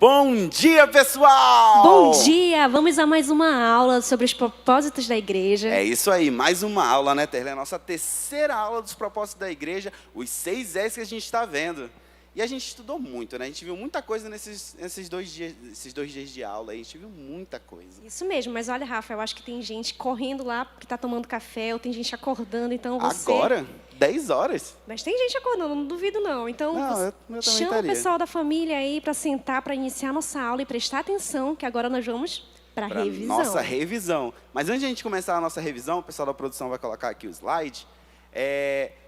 Bom dia, pessoal! Bom dia! Vamos a mais uma aula sobre os propósitos da igreja. É isso aí, mais uma aula, né, Terlé? A nossa terceira aula dos propósitos da igreja, os 6 S que a gente está vendo. E a gente estudou muito, né? A gente viu muita coisa nesses dois dias de aula. A gente viu muita coisa. Isso mesmo, mas olha, Rafa, eu acho que tem gente correndo lá que está tomando café, ou tem gente acordando, então você... Agora? 10 horas? Mas tem gente acordando, não duvido não. Então, Não, eu também chama estaria. o pessoal da família aí para sentar, para iniciar nossa aula e prestar atenção, que agora nós vamos para a revisão. Nossa revisão. Mas antes de a gente começar a nossa revisão, o pessoal da produção vai colocar aqui o slide.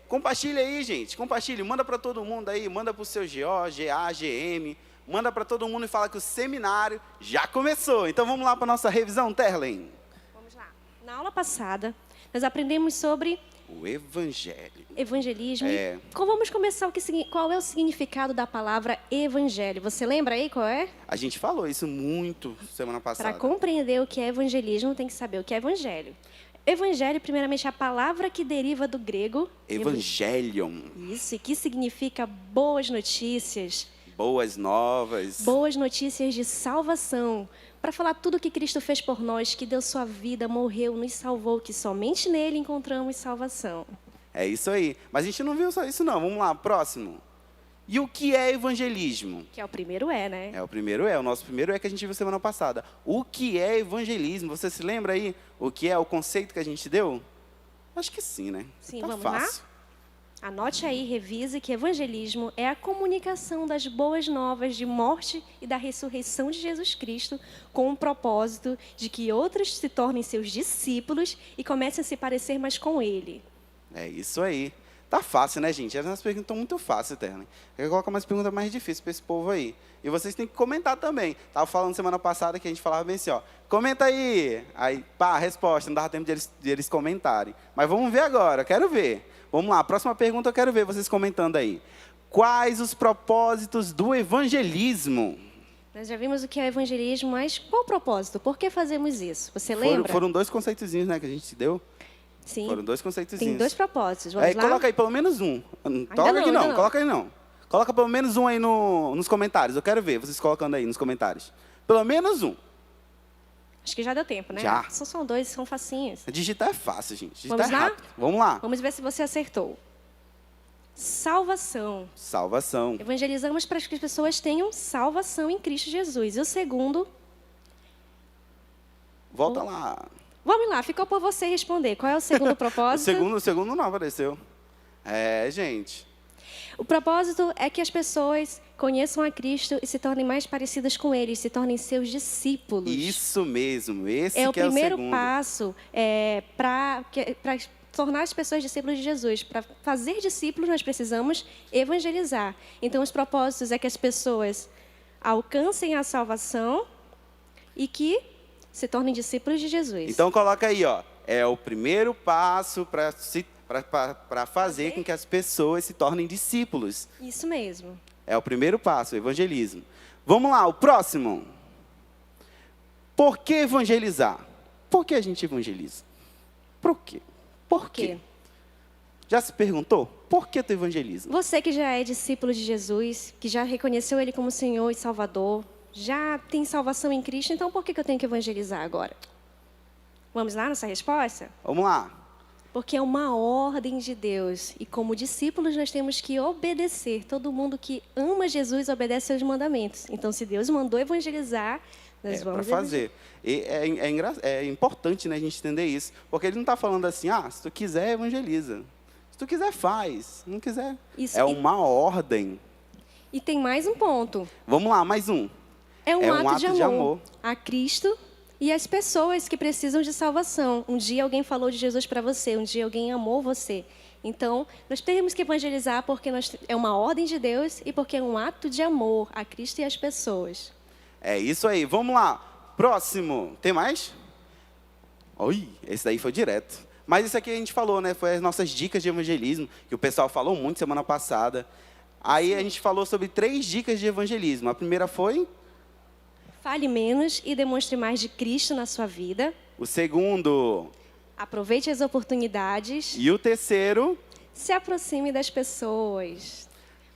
Compartilha aí, gente. Compartilha, manda para todo mundo aí, manda para o seu GO, GA, GM, manda para todo mundo e fala que o seminário já começou. Então vamos lá para a nossa revisão, Terlen. Vamos lá. Na aula passada, nós aprendemos sobre o evangelho. Evangelismo. Vamos começar qual é o significado da palavra evangelho? Você lembra aí qual é? A gente falou isso muito semana passada. Para compreender o que é evangelismo, tem que saber o que é evangelho. Evangelho, primeiramente, é a palavra que deriva do grego Evangelion. Isso, e que significa boas notícias. Boas novas. Boas notícias de salvação. Para falar tudo o que Cristo fez por nós, que deu sua vida, morreu, nos salvou, que somente nele encontramos salvação. É isso aí. Mas a gente não viu só isso não. Vamos lá, próximo. E o que é evangelismo? Que é o primeiro né? É o primeiro o nosso primeiro que a gente viu semana passada. O que é evangelismo? Você se lembra aí o que é o conceito que a gente deu? Acho que sim, né? Sim, tá vamos fácil. Lá? Anote aí, revise que evangelismo é a comunicação das boas novas de morte e da ressurreição de Jesus Cristo com o propósito de que outros se tornem seus discípulos e comecem a se parecer mais com ele. É isso aí. Tá fácil, né, gente? As perguntas estão muito fáceis, Terna. Eu coloco umas perguntas mais difíceis para esse povo aí. E vocês têm que comentar também. Tava falando semana passada que a gente falava bem assim, ó. Comenta aí. Aí, pá, resposta. Não dava tempo de eles comentarem. Mas vamos ver agora, quero ver. Vamos lá, próxima pergunta eu quero ver vocês comentando aí. Quais os propósitos do evangelismo? Nós já vimos o que é evangelismo, mas qual o propósito? Por que fazemos isso? Você lembra? Foram 2 conceitozinhos, né, que a gente deu. Sim. Foram 2 conceitozinhos. Tem 2 propósitos. Vamos lá? Coloca aí pelo menos um. Toca aqui não, coloca aí não. Coloca pelo menos um aí nos comentários. Eu quero ver vocês colocando aí nos comentários. Pelo menos um. Acho que já deu tempo, né? Já. São 2, são facinhos. Digitar é fácil, gente. Digitar Vamos lá? rápido. Vamos lá. Vamos ver se você acertou. Salvação. Salvação. Evangelizamos para que as pessoas tenham salvação em Cristo Jesus. E o segundo... Volta lá. Vamos lá, ficou por você responder. Qual é o segundo propósito? o segundo não apareceu. Gente. O propósito é que as pessoas conheçam a Cristo e se tornem mais parecidas com Ele, se tornem seus discípulos. Isso mesmo, esse é que é o segundo. É o primeiro passo para tornar as pessoas discípulos de Jesus. Para fazer discípulos, nós precisamos evangelizar. Então, os propósitos é que as pessoas alcancem a salvação e que se tornem discípulos de Jesus. Então, coloca aí, ó. É o primeiro passo para fazer com que as pessoas se tornem discípulos. Isso mesmo. É o primeiro passo, o evangelismo. Vamos lá, o próximo. Por que evangelizar? Por que a gente evangeliza? Por quê? Por quê? Já se perguntou? Por que tu evangeliza? Você que já é discípulo de Jesus, que já reconheceu Ele como Senhor e Salvador, já tem salvação em Cristo, então por que eu tenho que evangelizar agora? Vamos lá nessa resposta? Vamos lá. Porque é uma ordem de Deus. E como discípulos nós temos que obedecer. Todo mundo que ama Jesus obedece aos mandamentos. Então, se Deus mandou evangelizar, nós vamos fazer. E é importante, né, a gente entender isso. Porque ele não está falando assim, se tu quiser, evangeliza. Se tu quiser, faz. Se não quiser, uma ordem. E tem mais um ponto. Vamos lá, mais um. É um ato de amor a Cristo e as pessoas que precisam de salvação. Um dia alguém falou de Jesus para você, um dia alguém amou você. Então, nós temos que evangelizar porque é uma ordem de Deus e porque é um ato de amor a Cristo e as pessoas. É isso aí. Vamos lá. Próximo. Tem mais? Oi, esse daí foi direto. Mas isso aqui a gente falou, né? Foi as nossas dicas de evangelismo, que o pessoal falou muito semana passada. Aí a gente falou sobre 3 dicas de evangelismo. A primeira foi... Fale menos e demonstre mais de Cristo na sua vida. O segundo... Aproveite as oportunidades. E o terceiro... Se aproxime das pessoas.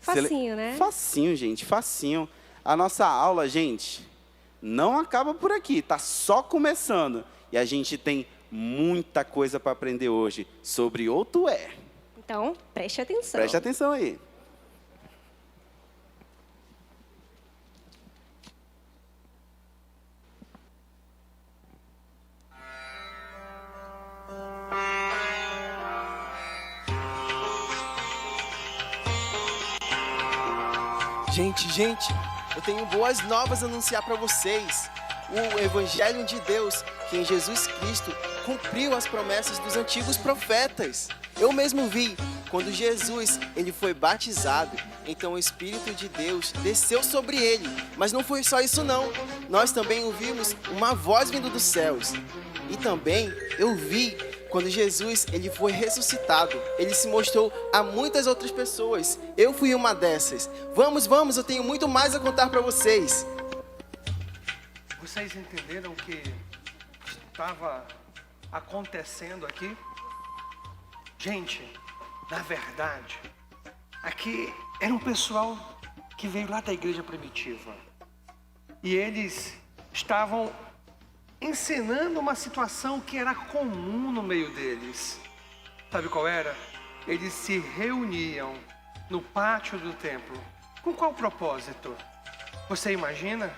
Facinho, né? Facinho, gente, facinho. a nossa aula, gente, não acaba por aqui, está só começando. E a gente tem muita coisa para aprender hoje sobre o tu é. Então, preste atenção. Preste atenção aí. Gente, eu tenho boas novas a anunciar para vocês. O Evangelho de Deus, que em Jesus Cristo cumpriu as promessas dos antigos profetas. Eu mesmo vi, quando Jesus ele foi batizado, então o Espírito de Deus desceu sobre ele. Mas não foi só isso não, nós também ouvimos uma voz vindo dos céus. E também eu vi, quando Jesus ele foi ressuscitado, ele se mostrou a muitas outras pessoas. Eu fui uma dessas. Vamos, eu tenho muito mais a contar para vocês. Vocês entenderam o que estava acontecendo aqui? Gente, na verdade, aqui era um pessoal que veio lá da igreja primitiva. E eles estavam ensinando uma situação que era comum no meio deles. Sabe qual era? Eles se reuniam no pátio do templo. Com qual propósito? Você imagina?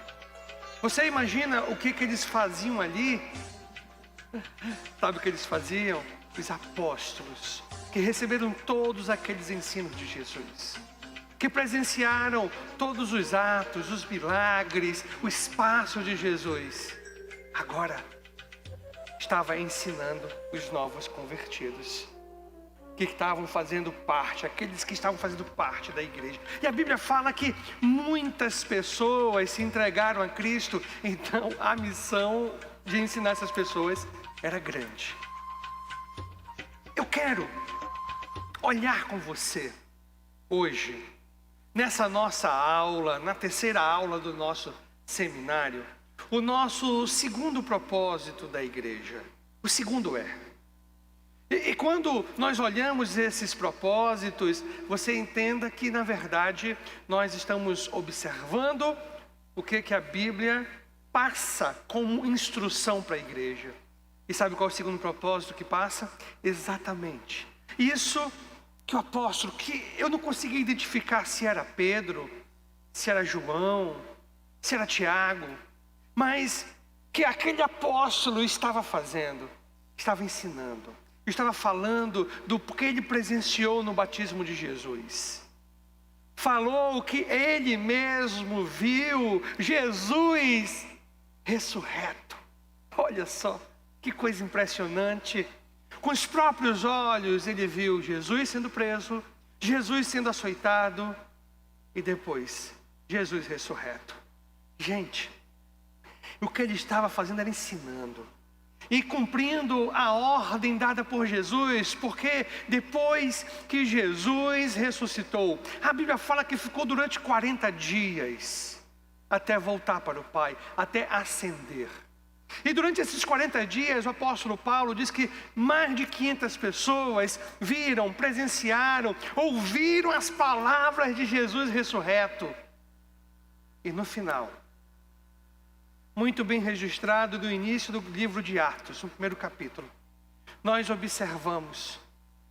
Você imagina o que eles faziam ali? Sabe o que eles faziam? Os apóstolos, que receberam todos aqueles ensinos de Jesus, que presenciaram todos os atos, os milagres, o espaço de Jesus, agora estava ensinando os novos convertidos, que estavam fazendo parte, aqueles que estavam fazendo parte da igreja. E a Bíblia fala que muitas pessoas se entregaram a Cristo, então a missão de ensinar essas pessoas era grande. Eu quero olhar com você hoje, nessa nossa aula, na terceira aula do nosso seminário, o nosso segundo propósito da igreja. O segundo é... E quando nós olhamos esses propósitos, você entenda que, na verdade, nós estamos observando o que a Bíblia passa como instrução para a igreja. E sabe qual é o segundo propósito que passa? Exatamente isso que o apóstolo, que eu não conseguia identificar se era Pedro, se era João, se era Tiago, mas que aquele apóstolo estava fazendo, estava ensinando. Estava falando do que ele presenciou no batismo de Jesus. Falou que ele mesmo viu Jesus ressurreto. Olha só, que coisa impressionante. Com os próprios olhos ele viu Jesus sendo preso, Jesus sendo açoitado e depois Jesus ressurreto. Gente, o que ele estava fazendo era ensinando. E cumprindo a ordem dada por Jesus, porque depois que Jesus ressuscitou, a Bíblia fala que ficou durante 40 dias, até voltar para o Pai, até ascender. E durante esses 40 dias, o apóstolo Paulo diz que mais de 500 pessoas viram, presenciaram, ouviram as palavras de Jesus ressurreto. E no final, muito bem registrado do início do livro de Atos, no primeiro capítulo, nós observamos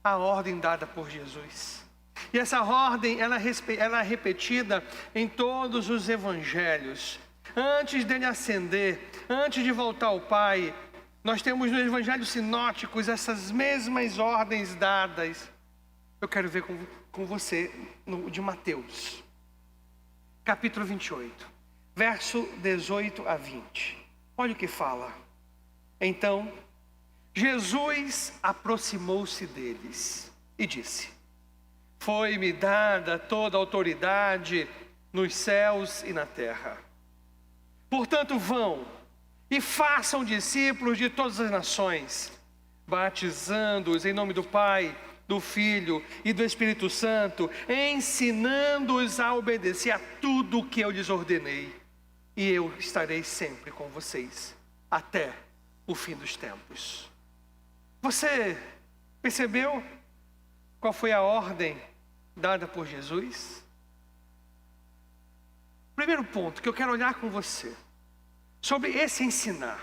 a ordem dada por Jesus. E essa ordem, ela é repetida em todos os evangelhos. Antes dele ascender, antes de voltar ao Pai, nós temos nos evangelhos sinóticos essas mesmas ordens dadas. Eu quero ver com você no de Mateus, capítulo 28. Verso 18 a 20. Olha o que fala. Então, Jesus aproximou-se deles e disse: foi-me dada toda a autoridade nos céus e na terra. Portanto, vão e façam discípulos de todas as nações, batizando-os em nome do Pai, do Filho e do Espírito Santo, ensinando-os a obedecer a tudo o que eu lhes ordenei. E eu estarei sempre com vocês, até o fim dos tempos. Você percebeu qual foi a ordem dada por Jesus? primeiro ponto que eu quero olhar com você, sobre esse ensinar.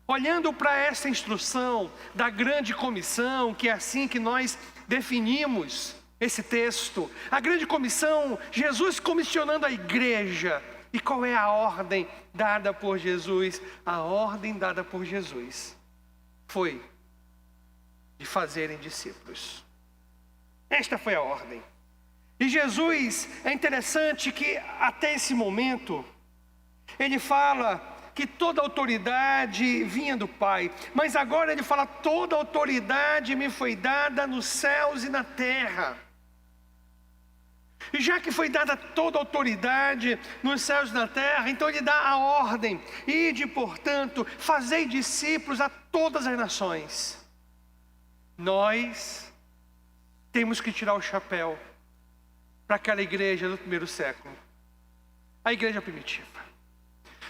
Olhando para essa instrução da grande comissão, que é assim que nós definimos esse texto. A grande comissão, Jesus comissionando a igreja. E qual é a ordem dada por Jesus? A ordem dada por Jesus foi de fazerem discípulos. Esta foi a ordem. E Jesus, é interessante que até esse momento, ele fala que toda autoridade vinha do Pai. Mas agora ele fala, toda autoridade me foi dada nos céus e na terra. E já que foi dada toda a autoridade nos céus e na terra, então ele dá a ordem. Ide, portanto, fazei discípulos a todas as nações. Nós temos que tirar o chapéu para aquela igreja do primeiro século. A igreja primitiva.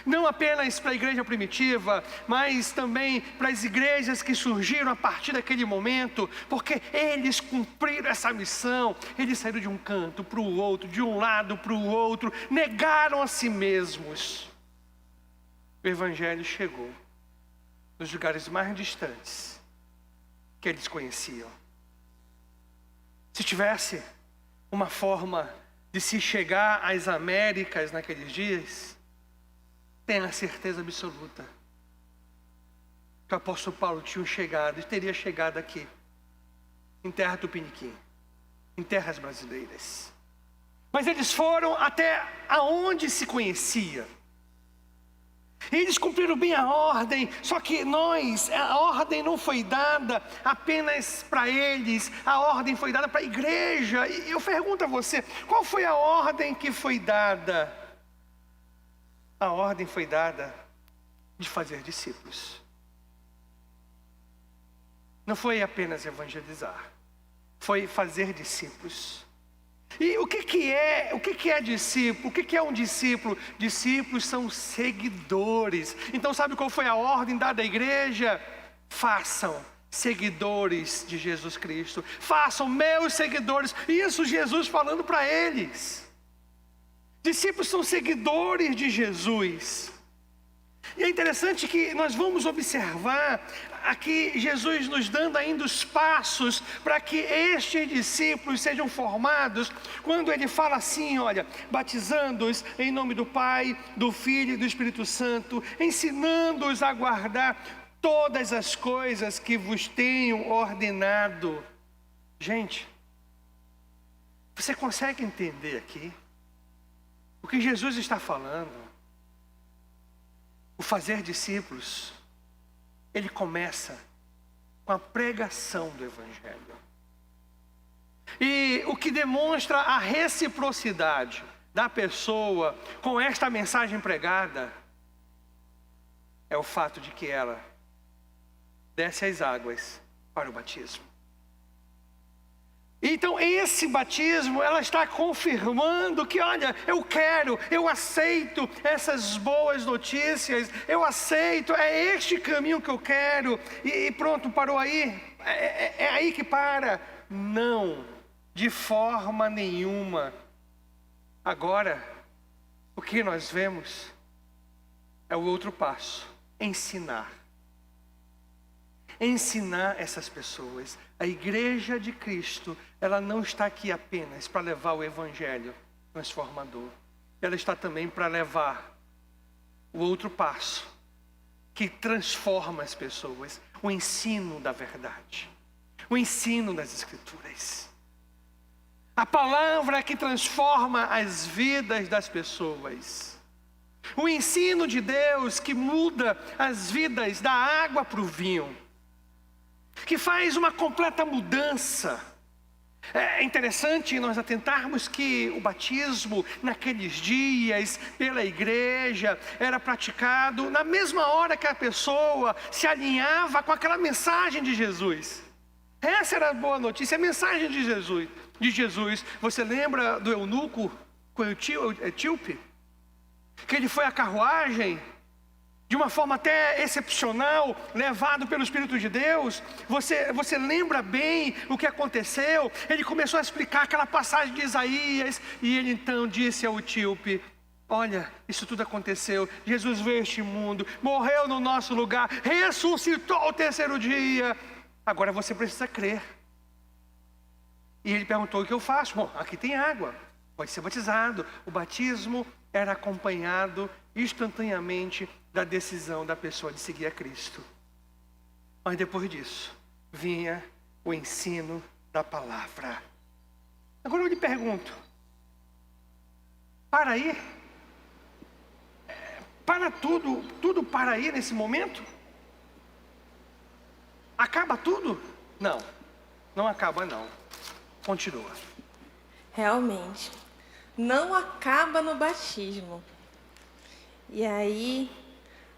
Não apenas para a igreja primitiva, mas também para as igrejas que surgiram a partir daquele momento, porque eles cumpriram essa missão. Eles saíram de um canto para o outro, de um lado para o outro, negaram a si mesmos. O evangelho chegou nos lugares mais distantes que eles conheciam. Se tivesse uma forma de se chegar às Américas naqueles dias, tenha a certeza absoluta que o apóstolo Paulo tinha chegado e teria chegado aqui, em terra tupiniquim, em terras brasileiras. Mas eles foram até aonde se conhecia. Eles cumpriram bem a ordem, só que a ordem não foi dada apenas para eles, a ordem foi dada para a igreja. E eu pergunto a você, qual foi a ordem que foi dada? A ordem foi dada de fazer discípulos. Não foi apenas evangelizar, foi fazer discípulos. E o que é discípulo? O que é um discípulo? Discípulos são seguidores. Então sabe qual foi a ordem dada à igreja? Façam seguidores de Jesus Cristo. Façam meus seguidores. Isso Jesus falando para eles. Discípulos são seguidores de Jesus. E é interessante que nós vamos observar aqui Jesus nos dando ainda os passos para que estes discípulos sejam formados. Quando ele fala assim, olha, batizando-os em nome do Pai, do Filho e do Espírito Santo, ensinando-os a guardar todas as coisas que vos tenho ordenado. Gente, você consegue entender aqui o que Jesus está falando? O fazer discípulos, ele começa com a pregação do Evangelho. E o que demonstra a reciprocidade da pessoa com esta mensagem pregada é o fato de que ela desce as águas para o batismo. Então esse batismo, ela está confirmando que, olha, eu aceito essas boas notícias, eu aceito, é este caminho que eu quero, e pronto, parou aí, é aí que para. Não, de forma nenhuma. Agora, o que nós vemos é o outro passo, ensinar. Ensinar essas pessoas. A igreja de Cristo, ela não está aqui apenas para levar o evangelho transformador. Ela está também para levar o outro passo, que transforma as pessoas. O ensino da verdade. O ensino das Escrituras. A palavra que transforma as vidas das pessoas. O ensino de Deus que muda as vidas da água para o vinho. Que faz uma completa mudança. É interessante nós atentarmos que o batismo naqueles dias pela igreja era praticado na mesma hora que a pessoa se alinhava com aquela mensagem de Jesus. Essa era a boa notícia, a mensagem de Jesus. Você lembra do eunuco com o etíope? Que ele foi à carruagem de uma forma até excepcional, levado pelo Espírito de Deus. Você lembra bem o que aconteceu? Ele começou a explicar aquela passagem de Isaías, e ele então disse ao etíope: Olha, isso tudo aconteceu. Jesus veio a este mundo, morreu no nosso lugar, ressuscitou ao terceiro dia. Agora você precisa crer. E ele perguntou: o que eu faço? Bom, aqui tem água, pode ser batizado. O batismo era acompanhado instantaneamente da decisão da pessoa de seguir a Cristo. Mas depois disso, vinha o ensino da palavra. Agora eu lhe pergunto, para aí? Para tudo para aí nesse momento? Acaba tudo? Não, não acaba não. Continua. Realmente, não acaba no batismo. E aí,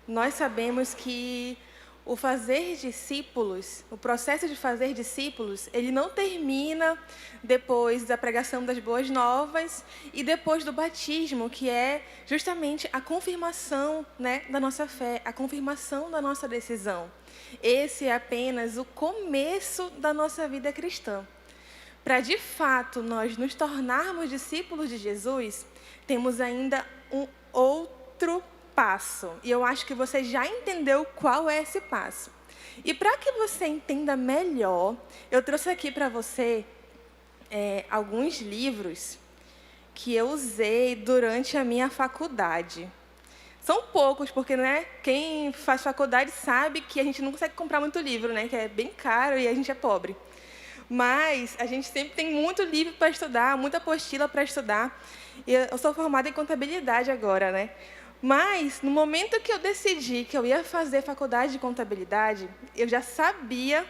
nós sabemos que o fazer discípulos, o processo de fazer discípulos, ele não termina depois da pregação das boas novas e depois do batismo, que é justamente a confirmação, né, da nossa fé, a confirmação da nossa decisão. Esse é apenas o começo da nossa vida cristã. Para, de fato, nós nos tornarmos discípulos de Jesus, temos ainda um outro passo. E eu acho que você já entendeu qual é esse passo. E para que você entenda melhor, eu trouxe aqui para você alguns livros que eu usei durante a minha faculdade. São poucos, porque, né, quem faz faculdade sabe que a gente não consegue comprar muito livro, né, que é bem caro e a gente é pobre. Mas a gente sempre tem muito livro para estudar, muita apostila para estudar. E eu sou formada em contabilidade agora, né? Mas, no momento que eu decidi que eu ia fazer faculdade de contabilidade, eu já sabia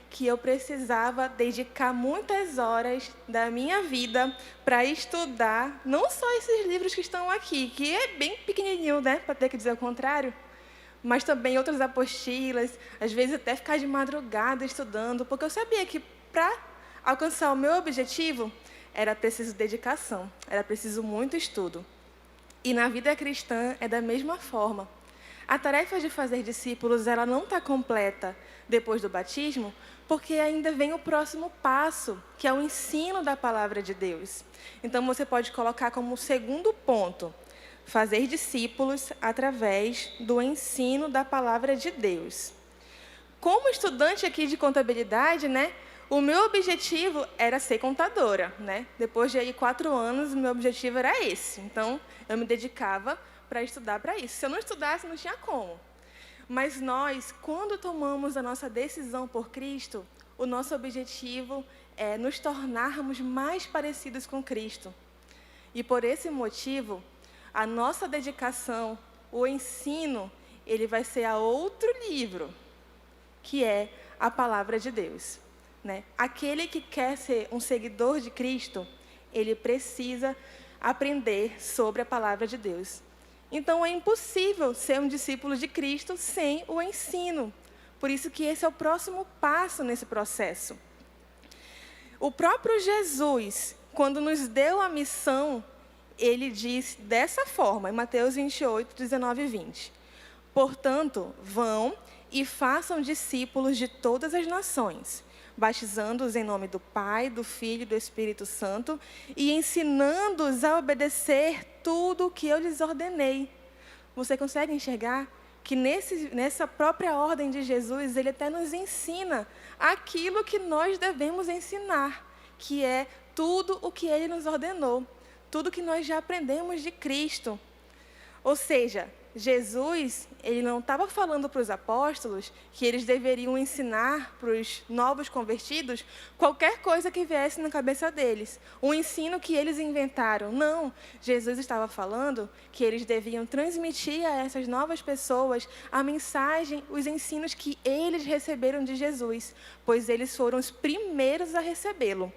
que eu precisava dedicar muitas horas da minha vida para estudar, não só esses livros que estão aqui, que é bem pequenininho, né, para ter que dizer o contrário, mas também outras apostilas, às vezes até ficar de madrugada estudando, porque eu sabia que para alcançar o meu objetivo era preciso dedicação, era preciso muito estudo. E na vida cristã é da mesma forma. A tarefa de fazer discípulos, ela não está completa depois do batismo, porque ainda vem o próximo passo, que é o ensino da palavra de Deus. Então, você pode colocar como segundo ponto, fazer discípulos através do ensino da palavra de Deus. Como estudante aqui de contabilidade, né, o meu objetivo era ser contadora, né? Depois de aí 4 anos, o meu objetivo era esse. Então, eu me dedicava para estudar para isso. Se eu não estudasse, não tinha como. Mas nós, quando tomamos a nossa decisão por Cristo, o nosso objetivo é nos tornarmos mais parecidos com Cristo. E por esse motivo, a nossa dedicação, o ensino, ele vai ser a outro livro, que é a palavra de Deus. Né? Aquele que quer ser um seguidor de Cristo, ele precisa aprender sobre a palavra de Deus. Então, é impossível ser um discípulo de Cristo sem o ensino. Por isso que esse é o próximo passo nesse processo. O próprio Jesus, quando nos deu a missão, ele diz dessa forma, em Mateus 28, 19 e 20. Portanto, vão e façam discípulos de todas as nações, batizando-os em nome do Pai, do Filho e do Espírito Santo e ensinando-os a obedecer tudo o que eu lhes ordenei. Você consegue enxergar que nessa própria ordem de Jesus, ele até nos ensina aquilo que nós devemos ensinar, que é tudo o que ele nos ordenou, tudo que nós já aprendemos de Cristo. Ou seja, Jesus, ele não estava falando para os apóstolos que eles deveriam ensinar para os novos convertidos qualquer coisa que viesse na cabeça deles, um ensino que eles inventaram. Não, Jesus estava falando que eles deviam transmitir a essas novas pessoas a mensagem, os ensinos que eles receberam de Jesus, pois eles foram os primeiros a recebê-lo.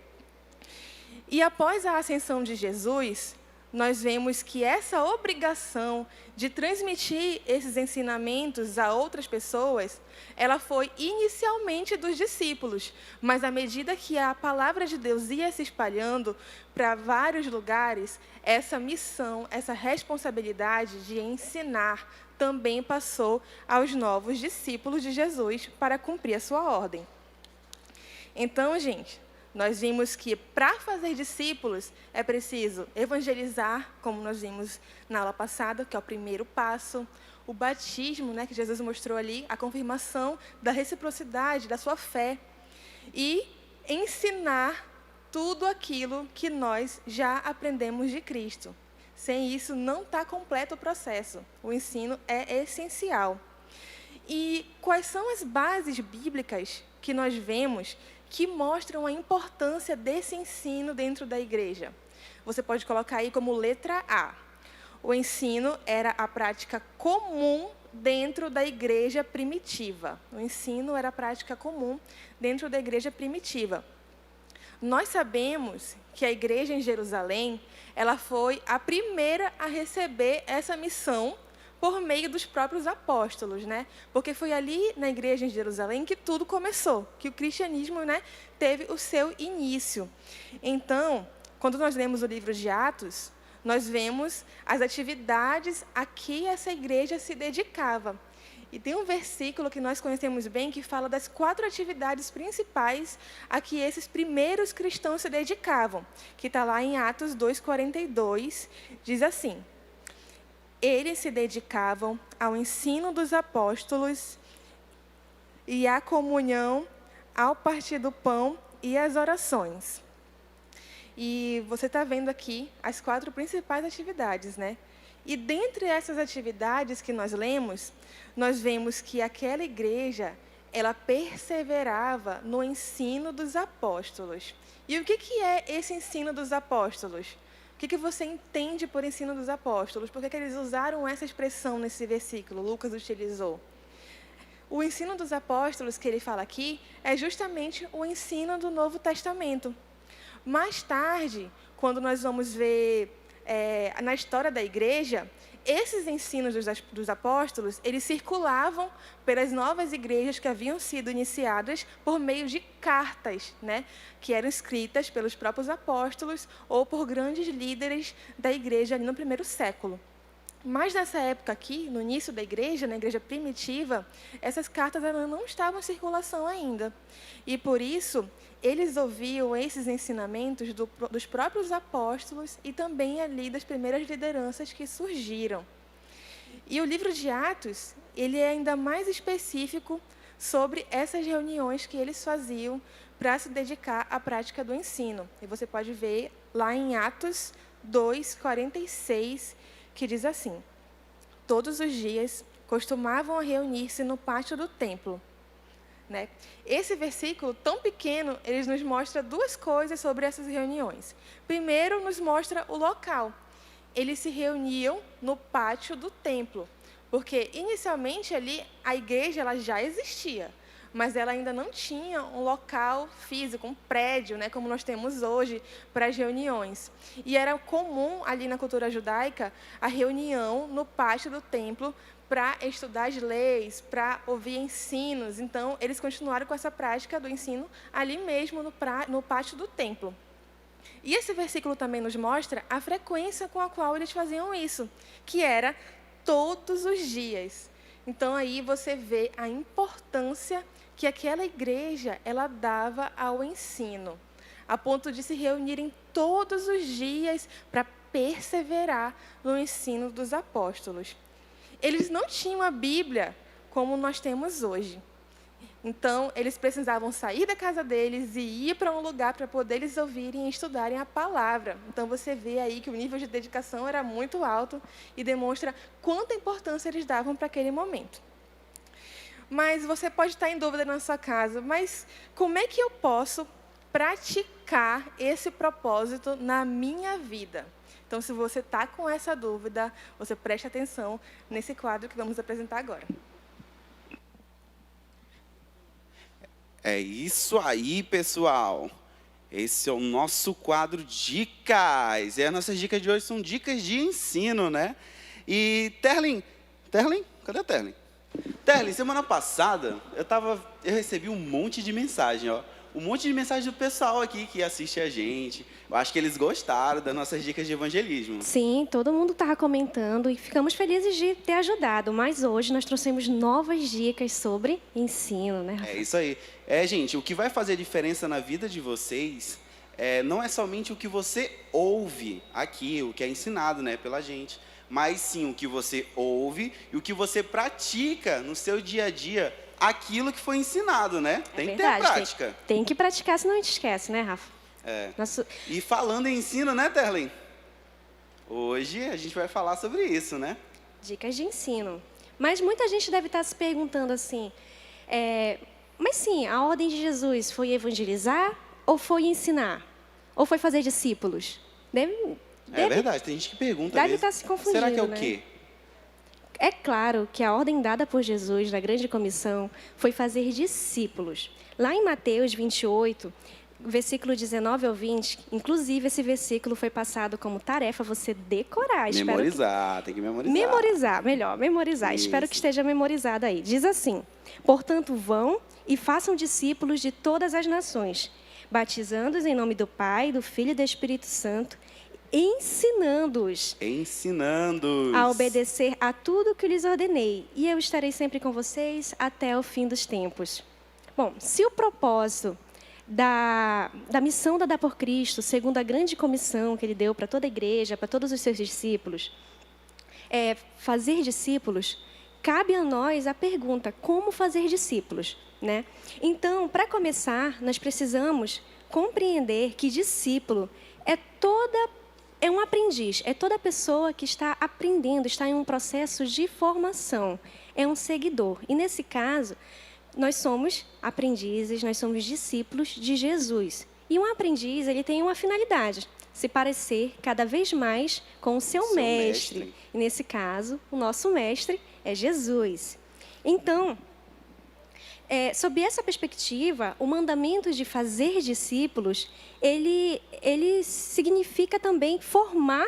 E após a ascensão de Jesus, nós vemos que essa obrigação de transmitir esses ensinamentos a outras pessoas, ela foi inicialmente dos discípulos, mas à medida que a palavra de Deus ia se espalhando para vários lugares, essa missão, essa responsabilidade de ensinar também passou aos novos discípulos de Jesus para cumprir a sua ordem. Então, gente, nós vimos que para fazer discípulos é preciso evangelizar, como nós vimos na aula passada, que é o primeiro passo. O batismo, né, que Jesus mostrou ali, a confirmação da reciprocidade, da sua fé. E ensinar tudo aquilo que nós já aprendemos de Cristo. Sem isso, não está completo o processo. O ensino é essencial. E quais são as bases bíblicas que nós vemos que mostram a importância desse ensino dentro da igreja? Você pode colocar aí como letra A. O ensino era a prática comum dentro da igreja primitiva. O ensino era a prática comum dentro da igreja primitiva. Nós sabemos que a igreja em Jerusalém, ela foi a primeira a receber essa missão por meio dos próprios apóstolos, né? Porque foi ali na igreja em Jerusalém que tudo começou, que o cristianismo, né, teve o seu início. Então, quando nós lemos o livro de Atos, nós vemos as atividades a que essa igreja se dedicava. E tem um versículo que nós conhecemos bem que fala das 4 atividades principais a que esses primeiros cristãos se dedicavam, que está lá em Atos 2:42, diz assim: eles se dedicavam ao ensino dos apóstolos e à comunhão, ao partir do pão e às orações. E você está vendo aqui as 4 principais atividades, né? E dentre essas atividades que nós lemos, nós vemos que aquela igreja, ela perseverava no ensino dos apóstolos. E o que é esse ensino dos apóstolos? O que você entende por ensino dos apóstolos? Por que eles usaram essa expressão nesse versículo? Lucas utilizou. O ensino dos apóstolos que ele fala aqui é justamente o ensino do Novo Testamento. Mais tarde, quando nós vamos ver na história da igreja, esses ensinos dos apóstolos, eles circulavam pelas novas igrejas que haviam sido iniciadas por meio de cartas, né, que eram escritas pelos próprios apóstolos ou por grandes líderes da igreja ali no primeiro século. Mas nessa época aqui, no início da igreja, na igreja primitiva, essas cartas não estavam em circulação ainda. E por isso, eles ouviam esses ensinamentos dos próprios apóstolos e também ali das primeiras lideranças que surgiram. E o livro de Atos, ele é ainda mais específico sobre essas reuniões que eles faziam para se dedicar à prática do ensino. E você pode ver lá em Atos 2:46, que diz assim: todos os dias costumavam reunir-se no pátio do templo. Né? Esse versículo tão pequeno, ele nos mostra 2 coisas sobre essas reuniões. Primeiro, nos mostra o local. Eles se reuniam no pátio do templo, porque inicialmente ali a igreja ela já existia, mas ela ainda não tinha um local físico, um prédio, né, como nós temos hoje para as reuniões. E era comum ali na cultura judaica a reunião no pátio do templo para estudar as leis, para ouvir ensinos. Então, eles continuaram com essa prática do ensino ali mesmo no pátio do templo. E esse versículo também nos mostra a frequência com a qual eles faziam isso, que era todos os dias. Então, aí você vê a importância que aquela igreja ela dava ao ensino, a ponto de se reunirem todos os dias para perseverar no ensino dos apóstolos. Eles não tinham a Bíblia como nós temos hoje. Então, eles precisavam sair da casa deles e ir para um lugar para poder eles ouvirem e estudarem a palavra. Então, você vê aí que o nível de dedicação era muito alto e demonstra quanta importância eles davam para aquele momento. Mas você pode estar em dúvida na sua casa, mas como é que eu posso praticar esse propósito na minha vida? Então, se você está com essa dúvida, você preste atenção nesse quadro que vamos apresentar agora. É isso aí, pessoal. Esse é o nosso quadro Dicas. E as nossas dicas de hoje são dicas de ensino, né? E Terlin, cadê a Terlin? Terlin, semana passada eu recebi um monte de mensagem, ó. um monte de mensagem do pessoal aqui que assiste a gente. Eu acho que eles gostaram das nossas dicas de evangelismo. Sim, todo mundo estava comentando e ficamos felizes de ter ajudado. Mas hoje nós trouxemos novas dicas sobre ensino, né, Rafa? É isso aí. Gente, o que vai fazer diferença na vida de vocês não é somente o que você ouve aqui, o que é ensinado, né, pela gente, mas sim o que você ouve e o que você pratica no seu dia a dia, aquilo que foi ensinado, né? Tem que ter a prática. Tem que praticar, senão a gente esquece, né, Rafa? E falando em ensino, né, Terlin? Hoje a gente vai falar sobre isso, né? Dicas de ensino. Mas muita gente deve estar se perguntando assim, mas sim, a ordem de Jesus foi evangelizar ou foi ensinar? Ou foi fazer discípulos? É verdade, tem gente que pergunta Deve mesmo. estar se confundindo, Será que é o né? quê? É claro que a ordem dada por Jesus na grande comissão foi fazer discípulos. Lá em Mateus 28, versículo 19 ao 20, inclusive esse versículo foi passado como tarefa você decorar. Memorizar, tem que memorizar. Memorizar. Isso. Espero que esteja memorizado aí. Diz assim: portanto, vão e façam discípulos de todas as nações, batizando-os em nome do Pai, do Filho e do Espírito Santo, ensinando-os a obedecer a tudo que lhes ordenei, e eu estarei sempre com vocês até o fim dos tempos. Bom, se o propósito da missão dada por Cristo, segundo a grande comissão que ele deu para toda a igreja, para todos os seus discípulos, é fazer discípulos, cabe a nós a pergunta: como fazer discípulos, né? Então, para começar, nós precisamos compreender que discípulo é um aprendiz, é toda pessoa que está aprendendo, está em um processo de formação, é um seguidor. E nesse caso, nós somos aprendizes, nós somos discípulos de Jesus. E um aprendiz, ele tem uma finalidade: se parecer cada vez mais com o seu mestre. E nesse caso, o nosso mestre é Jesus. Então, sob essa perspectiva, o mandamento de fazer discípulos, ele significa também formar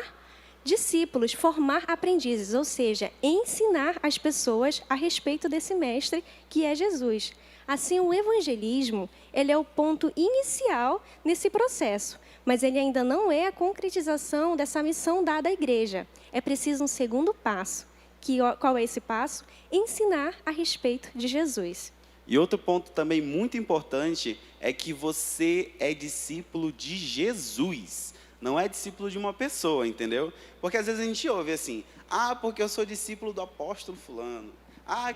discípulos, formar aprendizes, ou seja, ensinar as pessoas a respeito desse mestre que é Jesus. Assim, o evangelismo, ele é o ponto inicial nesse processo, mas ele ainda não é a concretização dessa missão dada à igreja. É preciso um segundo passo. Qual é esse passo? Ensinar a respeito de Jesus. E outro ponto também muito importante é que você é discípulo de Jesus, não é discípulo de uma pessoa, entendeu? Porque às vezes a gente ouve assim: porque eu sou discípulo do apóstolo fulano,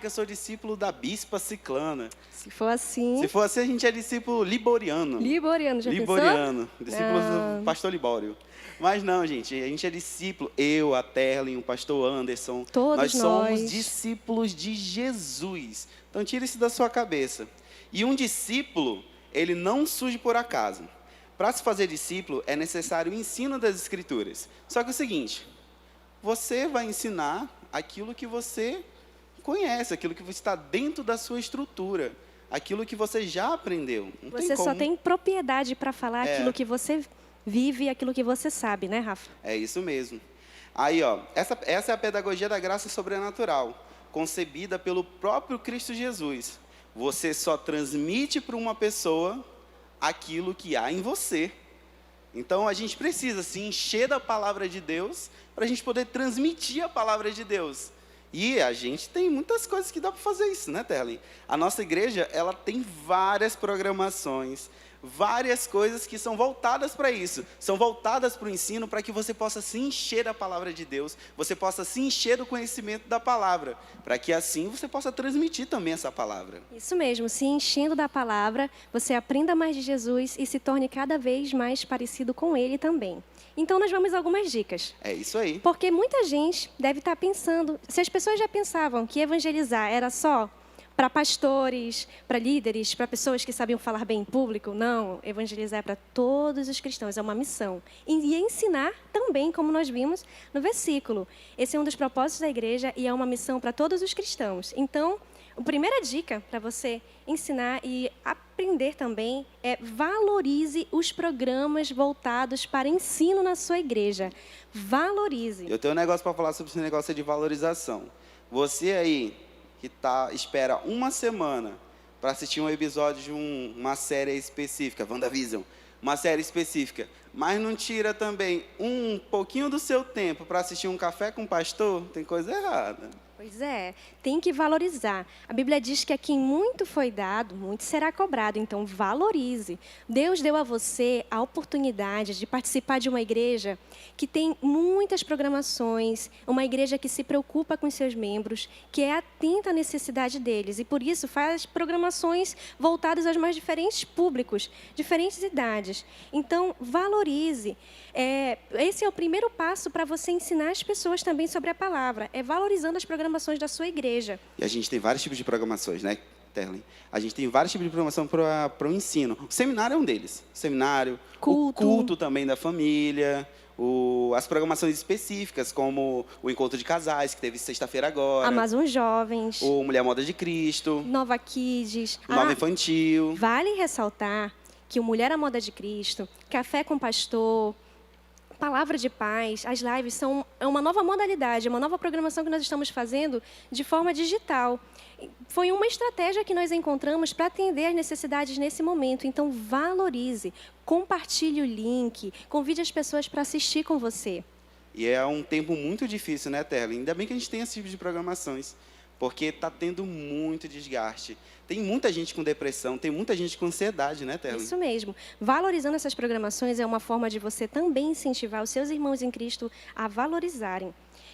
que eu sou discípulo da bispa ciclana. Se for assim, a gente é discípulo liboriano. Liboriano, discípulo do pastor Libório. Mas não, gente, a gente é discípulo, eu, a Terlin, o pastor Anderson, nós somos discípulos de Jesus. Então tira isso da sua cabeça. E um discípulo, ele não surge por acaso. Para se fazer discípulo, é necessário o ensino das Escrituras. Só que é o seguinte: você vai ensinar aquilo que você conhece, aquilo que está dentro da sua estrutura, aquilo que você já aprendeu. Você só tem propriedade para falar aquilo que você vive, aquilo que você sabe, né, Rafa? É isso mesmo. Aí, essa é a pedagogia da graça sobrenatural, concebida pelo próprio Cristo Jesus. Você só transmite para uma pessoa aquilo que há em você. Então, a gente precisa se encher da palavra de Deus para a gente poder transmitir a palavra de Deus. E a gente tem muitas coisas que dá para fazer isso, né, Terlin? A nossa igreja, ela tem várias programações, várias coisas que são voltadas para isso, são voltadas para o ensino, para que você possa se encher da palavra de Deus, você possa se encher do conhecimento da palavra, para que assim você possa transmitir também essa palavra. Isso mesmo, se enchendo da palavra, você aprenda mais de Jesus e se torne cada vez mais parecido com Ele também. Então, nós vamos a algumas dicas. É isso aí. Porque muita gente deve estar pensando, se as pessoas já pensavam que evangelizar era só para pastores, para líderes, para pessoas que sabiam falar bem em público, não, evangelizar é para todos os cristãos, é uma missão. E ensinar também, como nós vimos no versículo. Esse é um dos propósitos da igreja e é uma missão para todos os cristãos. Então, a primeira dica para você ensinar e aprender também é: valorize os programas voltados para ensino na sua igreja. Valorize. Eu tenho um negócio para falar sobre esse negócio de valorização. Você aí que espera uma semana para assistir um episódio de uma série específica, WandaVision, uma série específica, mas não tira também um pouquinho do seu tempo para assistir um café com o pastor, tem coisa errada. Pois é, tem que valorizar. A Bíblia diz que a quem muito foi dado, muito será cobrado. Então, valorize. Deus deu a você a oportunidade de participar de uma igreja que tem muitas programações, uma igreja que se preocupa com os seus membros, que é atenta à necessidade deles. E, por isso, faz programações voltadas aos mais diferentes públicos, diferentes idades. Então, valorize. Esse é o primeiro passo para você ensinar as pessoas também sobre a palavra. É valorizando as programações da sua igreja. E a gente tem vários tipos de programações, né, Terlen? A gente tem vários tipos de programação para o ensino. O seminário é um deles. O seminário, o culto também da família, as programações específicas, como o Encontro de Casais, que teve sexta-feira agora. Amazon Jovens. O Mulher Moda de Cristo. Nova Kids. Nova Infantil. Vale ressaltar que o Mulher à Moda de Cristo, Café com Pastor, Palavra de Paz, as lives são uma nova modalidade, uma nova programação que nós estamos fazendo de forma digital. Foi uma estratégia que nós encontramos para atender as necessidades nesse momento. Então, valorize, compartilhe o link, convide as pessoas para assistir com você. E é um tempo muito difícil, né, Terlen? Ainda bem que a gente tem esse tipo de programações, porque está tendo muito desgaste. Tem muita gente com depressão, tem muita gente com ansiedade, né, Terlen? Isso mesmo. Valorizando essas programações é uma forma de você também incentivar os seus irmãos em Cristo a valorizarem.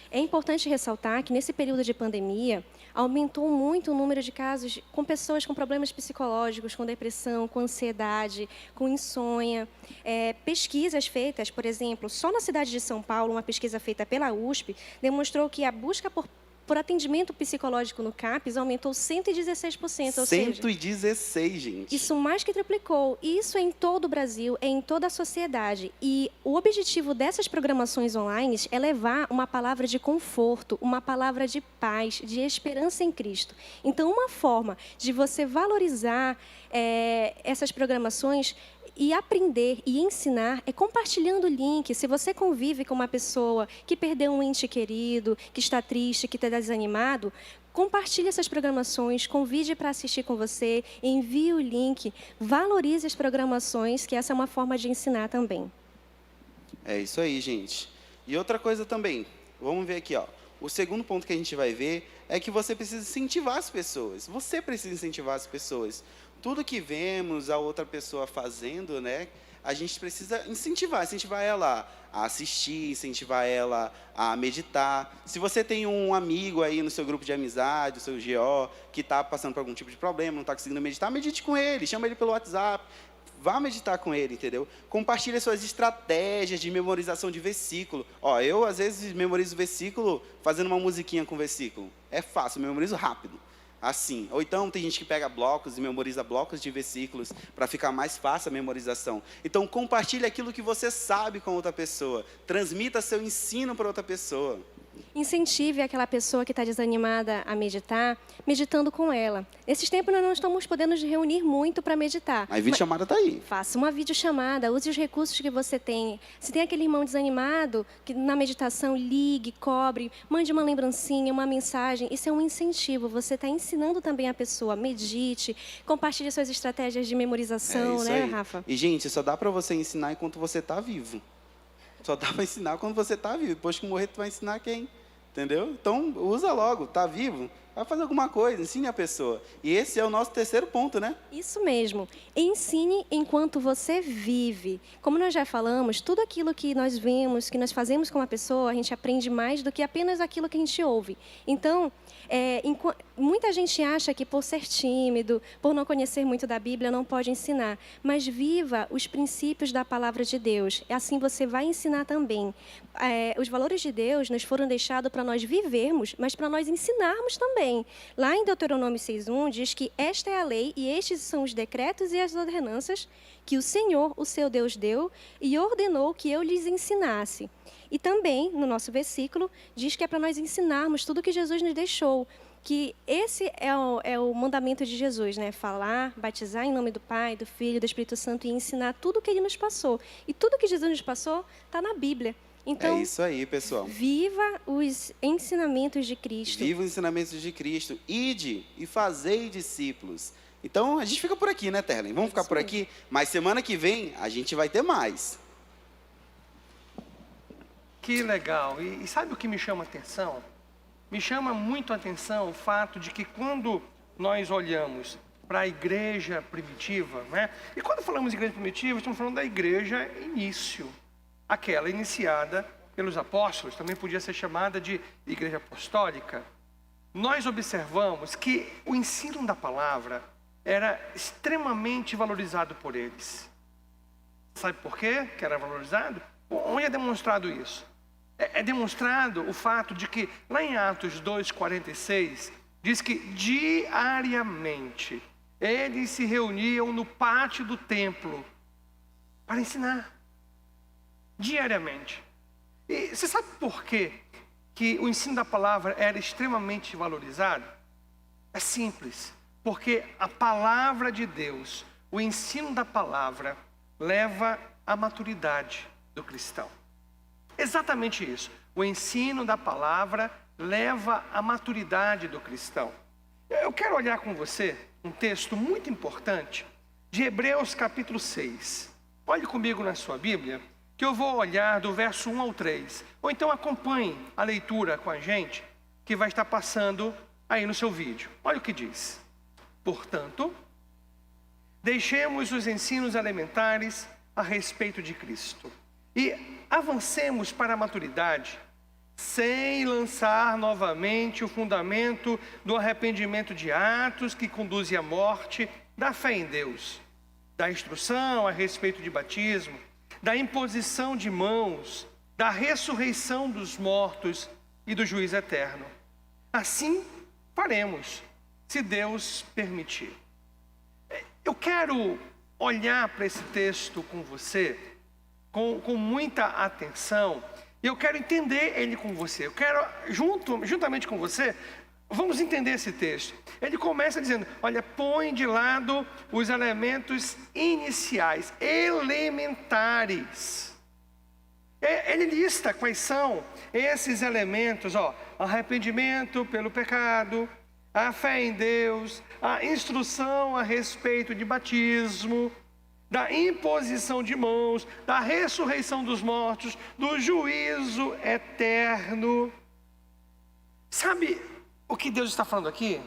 É importante ressaltar que, nesse período de pandemia, aumentou muito o número de casos com pessoas com problemas psicológicos, com depressão, com ansiedade, com insônia. Pesquisas feitas, por exemplo, só na cidade de São Paulo, uma pesquisa feita pela USP, demonstrou que a busca por atendimento psicológico no CAPS aumentou 116%. Ou 116, gente. Isso mais que triplicou. E isso é em todo o Brasil, é em toda a sociedade. E o objetivo dessas programações online é levar uma palavra de conforto, uma palavra de paz, de esperança em Cristo. Então, uma forma de você valorizar essas programações e aprender e ensinar é compartilhando o link. Se você convive com uma pessoa que perdeu um ente querido, que está triste, que está desanimado, compartilhe essas programações, convide para assistir com você, envie o link, valorize as programações, que essa é uma forma de ensinar também. É isso aí, gente. E outra coisa também, vamos ver aqui, ó. O segundo ponto que a gente vai ver é que você precisa incentivar as pessoas. Você precisa incentivar as pessoas. Tudo que vemos a outra pessoa fazendo, né, a gente precisa incentivar ela a assistir, incentivar ela a meditar. Se você tem um amigo aí no seu grupo de amizade, o seu GO, que está passando por algum tipo de problema, não está conseguindo meditar, medite com ele, chama ele pelo WhatsApp, vá meditar com ele, entendeu? Compartilhe suas estratégias de memorização de versículo. Ó, eu, às vezes, memorizo versículo fazendo uma musiquinha com versículo. É fácil, eu memorizo rápido. Assim. Ou então tem gente que pega blocos e memoriza blocos de versículos para ficar mais fácil a memorização. Então compartilhe aquilo que você sabe com outra pessoa. Transmita seu ensino para outra pessoa. Incentive aquela pessoa que está desanimada a meditar, meditando com ela. Nesses tempos nós não estamos podendo nos reunir muito para meditar. A videochamada está aí. Faça uma videochamada, use os recursos que você tem. Se tem aquele irmão desanimado, que na meditação ligue, cobre, mande uma lembrancinha, uma mensagem. Isso é um incentivo. Você está ensinando também a pessoa. Medite, compartilhe suas estratégias de memorização, né, Rafa? E, gente, só dá para você ensinar enquanto você está vivo. Só dá para ensinar quando você está vivo. Depois que morrer, tu vai ensinar quem? Entendeu? Então, usa logo. Está vivo? Vai fazer alguma coisa, ensine a pessoa. E esse é o nosso terceiro ponto, né? Isso mesmo. Ensine enquanto você vive. Como nós já falamos, tudo aquilo que nós vemos, que nós fazemos com a pessoa, a gente aprende mais do que apenas aquilo que a gente ouve. Então, muita gente acha que por ser tímido, por não conhecer muito da Bíblia, não pode ensinar. Mas viva os princípios da palavra de Deus. Assim você vai ensinar também. Os valores de Deus nos foram deixados para nós vivermos, mas para nós ensinarmos também. Lá em Deuteronômio 6:1 diz que esta é a lei e estes são os decretos e as ordenanças que o Senhor, o seu Deus, deu e ordenou que eu lhes ensinasse. E também, no nosso versículo, diz que é para nós ensinarmos tudo que Jesus nos deixou. Que esse é o mandamento de Jesus, né? Falar, batizar em nome do Pai, do Filho, do Espírito Santo e ensinar tudo o que Ele nos passou. E tudo que Jesus nos passou está na Bíblia. Então, é isso aí, pessoal. Viva os ensinamentos de Cristo. Viva os ensinamentos de Cristo. Ide e fazei discípulos. Então, a gente fica por aqui, né, Terlen? Vamos ficar por aqui? Mas semana que vem, a gente vai ter mais. Que legal. E sabe o que me chama a atenção? Me chama muito a atenção o fato de que quando nós olhamos para a igreja primitiva, né? E quando falamos de igreja primitiva, estamos falando da igreja início. Aquela iniciada pelos apóstolos, também podia ser chamada de igreja apostólica. Nós observamos que o ensino da palavra era extremamente valorizado por eles. Sabe por quê que era valorizado? Onde é demonstrado isso? É demonstrado o fato de que lá em Atos 2:46 diz que diariamente eles se reuniam no pátio do templo para ensinar. Diariamente. E você sabe por quê que o ensino da palavra era extremamente valorizado? É simples. Porque a palavra de Deus, o ensino da palavra, leva à maturidade do cristão. Exatamente isso. O ensino da palavra leva à maturidade do cristão. Eu quero olhar com você um texto muito importante de Hebreus capítulo 6. Olhe comigo na sua Bíblia, que eu vou olhar do verso 1 ao 3. Ou então acompanhe a leitura com a gente, que vai estar passando aí no seu vídeo. Olha o que diz. Portanto, deixemos os ensinos elementares a respeito de Cristo e avancemos para a maturidade, sem lançar novamente o fundamento do arrependimento de atos que conduzem à morte, da fé em Deus, da instrução a respeito de batismo, da imposição de mãos, da ressurreição dos mortos e do juízo eterno. Assim faremos, se Deus permitir. Eu quero olhar para esse texto com você, com muita atenção, e eu quero entender ele com você. Eu quero, juntamente com você, vamos entender esse texto. Ele começa dizendo, olha, põe de lado os elementos iniciais, elementares. Ele lista quais são esses elementos, arrependimento pelo pecado, a fé em Deus, a instrução a respeito de batismo, da imposição de mãos, da ressurreição dos mortos, do juízo eterno. Sabe o que Deus está falando aqui?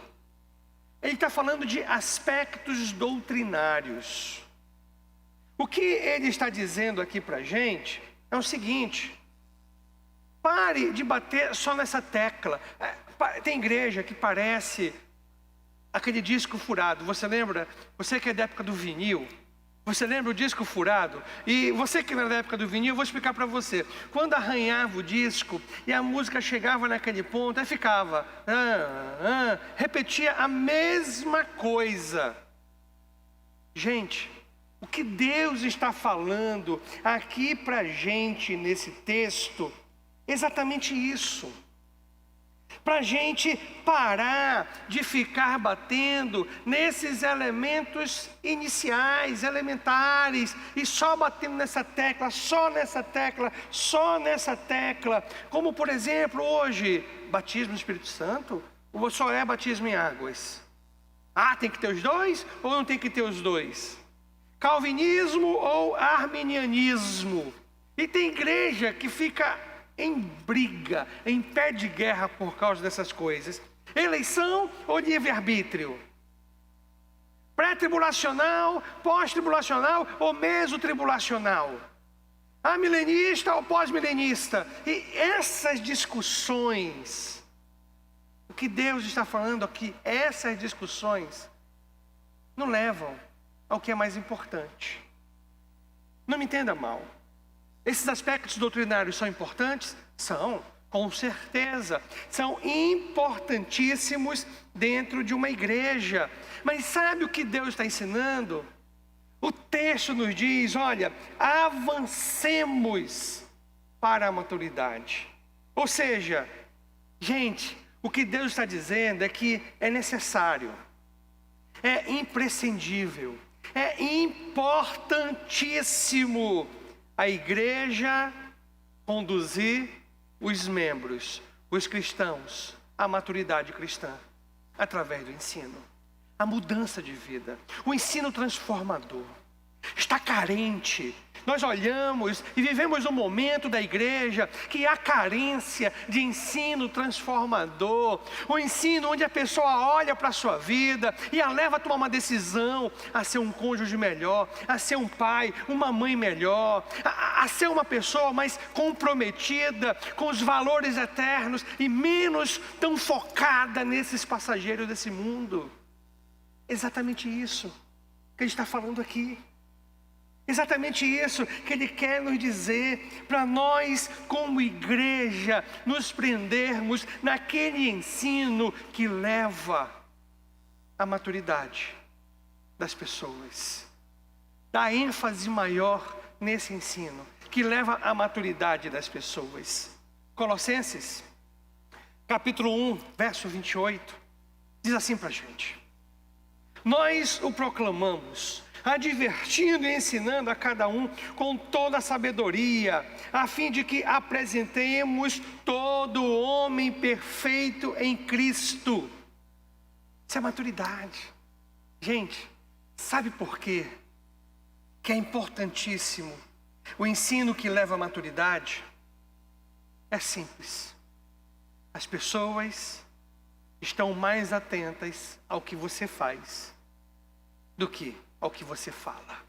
Ele está falando de aspectos doutrinários. O que ele está dizendo aqui para a gente é o seguinte: pare de bater só nessa tecla. Tem igreja que parece aquele disco furado. Você lembra? Você que é da época do vinil, você lembra o disco furado? E você que não é da época do vinil, eu vou explicar para você. Quando arranhava o disco e a música chegava naquele ponto, aí ficava, repetia a mesma coisa. Gente, o que Deus está falando aqui para a gente nesse texto, exatamente isso. Para a gente parar de ficar batendo nesses elementos iniciais, elementares, e só batendo nessa tecla, só nessa tecla, só nessa tecla. Como, por exemplo, hoje, batismo no Espírito Santo, ou só é batismo em águas? Tem que ter os dois ou não tem que ter os dois? Calvinismo ou arminianismo? E tem igreja que fica em briga, em pé de guerra por causa dessas coisas. Eleição ou livre-arbítrio? Pré-tribulacional, pós-tribulacional ou meso-tribulacional? Amilenista ou pós-milenista? E essas discussões, o que Deus está falando aqui, essas discussões não levam ao que é mais importante. Não me entenda mal. Esses aspectos doutrinários são importantes? São, com certeza. São importantíssimos dentro de uma igreja. Mas sabe o que Deus está ensinando? O texto nos diz, olha, avancemos para a maturidade. Ou seja, gente, o que Deus está dizendo é que é necessário, é imprescindível, é importantíssimo a igreja conduzir os membros, os cristãos, à maturidade cristã, através do ensino. a mudança de vida, o ensino transformador. Está carente. Nós olhamos e vivemos um momento da igreja que há carência de ensino transformador. O ensino onde a pessoa olha para a sua vida e a leva a tomar uma decisão, a ser um cônjuge melhor, a ser um pai, uma mãe melhor, a ser uma pessoa mais comprometida com os valores eternos e menos tão focada nesses passageiros desse mundo. Exatamente isso que a gente está falando aqui. Exatamente isso que ele quer nos dizer, para nós como igreja nos prendermos naquele ensino que leva à maturidade das pessoas. Dá ênfase maior nesse ensino que leva à maturidade das pessoas. Colossenses, capítulo 1, verso 28, diz assim para a gente: nós o proclamamos, advertindo e ensinando a cada um com toda a sabedoria, a fim de que apresentemos todo homem perfeito em Cristo. Isso é maturidade. Gente, sabe por quê? Que é importantíssimo o ensino que leva à maturidade? É simples. As pessoas estão mais atentas ao que você faz do que ao que você fala.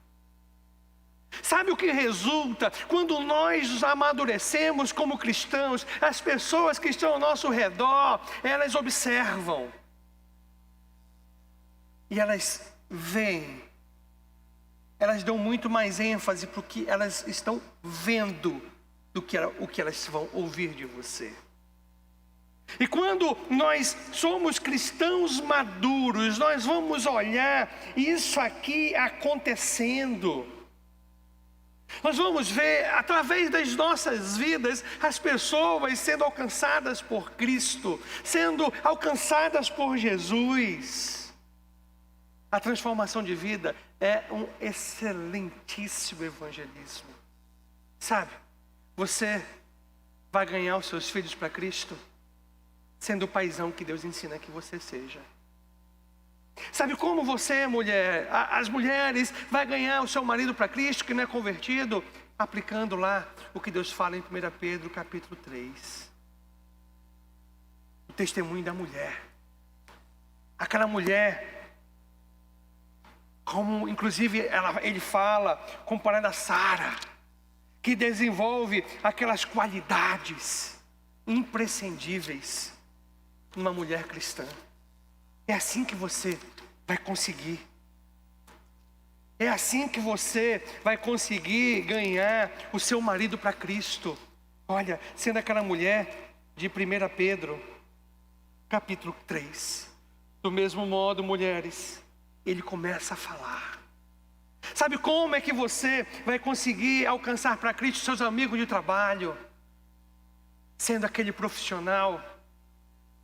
Sabe o que resulta quando nós nos amadurecemos como cristãos? As pessoas que estão ao nosso redor, elas observam e elas veem, elas dão muito mais ênfase para o que elas estão vendo do que o que elas vão ouvir de você. E quando nós somos cristãos maduros, nós vamos olhar isso aqui acontecendo. Nós vamos ver, através das nossas vidas, as pessoas sendo alcançadas por Cristo, sendo alcançadas por Jesus. A transformação de vida é um excelentíssimo evangelismo. Sabe, você vai ganhar os seus filhos para Cristo sendo o paizão que Deus ensina que você seja. Sabe como você, mulher, as mulheres, vai ganhar o seu marido para Cristo que não é convertido? Aplicando lá o que Deus fala em 1 Pedro capítulo 3. O testemunho da mulher. Aquela mulher, como inclusive ele fala, comparando a Sara, que desenvolve aquelas qualidades imprescindíveis numa mulher cristã. É assim que você vai conseguir. É assim que você vai conseguir ganhar o seu marido para Cristo. Olha, sendo aquela mulher de 1 Pedro, capítulo 3. Do mesmo modo, mulheres, ele começa a falar. Sabe como é que você vai conseguir alcançar para Cristo seus amigos de trabalho? Sendo aquele profissional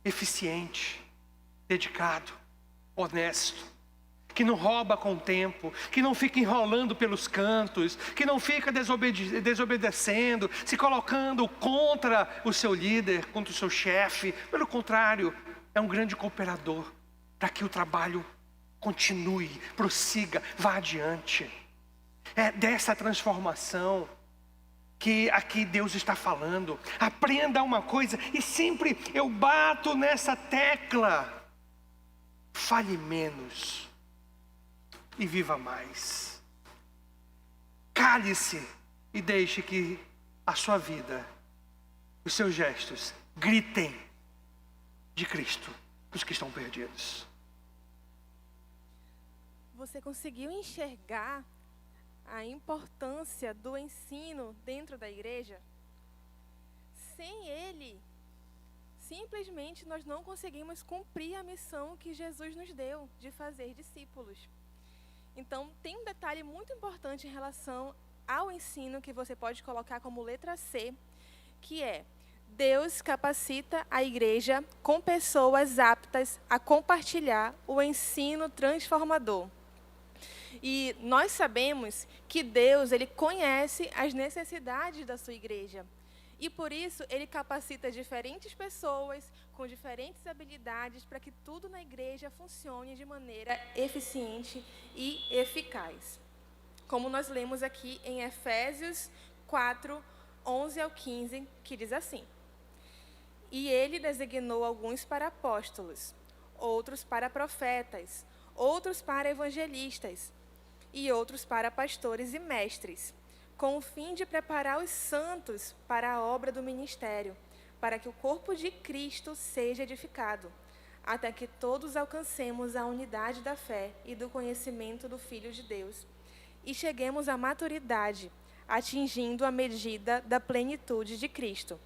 eficiente, dedicado, honesto, que não rouba com o tempo, que não fica enrolando pelos cantos, que não fica desobedecendo, se colocando contra o seu líder, contra o seu chefe. Pelo contrário, é um grande cooperador para que o trabalho continue, prossiga, vá adiante. É dessa transformação que aqui Deus está falando. Aprenda uma coisa, e sempre eu bato nessa tecla: fale menos e viva mais. Cale-se e deixe que a sua vida, os seus gestos, gritem de Cristo para os que estão perdidos. Você conseguiu enxergar a importância do ensino dentro da igreja? Sem ele, simplesmente nós não conseguimos cumprir a missão que Jesus nos deu de fazer discípulos. Então, tem um detalhe muito importante em relação ao ensino que você pode colocar como letra C, que é: Deus capacita a igreja com pessoas aptas a compartilhar o ensino transformador. E nós sabemos que Deus, ele conhece as necessidades da sua igreja. E por isso, ele capacita diferentes pessoas com diferentes habilidades para que tudo na igreja funcione de maneira eficiente e eficaz. Como nós lemos aqui em Efésios 4, 11 ao 15, que diz assim: E ele designou alguns para apóstolos, outros para profetas, outros para evangelistas e outros para pastores e mestres, com o fim de preparar os santos para a obra do ministério, para que o corpo de Cristo seja edificado, até que todos alcancemos a unidade da fé e do conhecimento do Filho de Deus, e cheguemos à maturidade, atingindo a medida da plenitude de Cristo.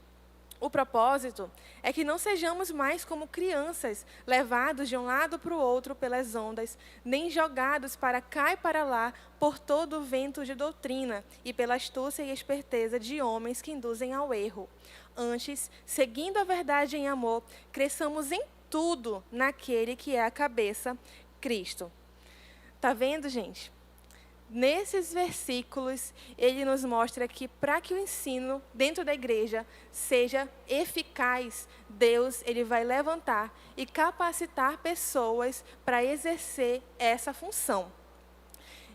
O propósito é que não sejamos mais como crianças, levados de um lado para o outro pelas ondas, nem jogados para cá e para lá por todo o vento de doutrina e pela astúcia e esperteza de homens que induzem ao erro. Antes, seguindo a verdade em amor, cresçamos em tudo naquele que é a cabeça, Cristo. Tá vendo, gente? Nesses versículos, ele nos mostra que para que o ensino dentro da igreja seja eficaz, Deus ele vai levantar e capacitar pessoas para exercer essa função.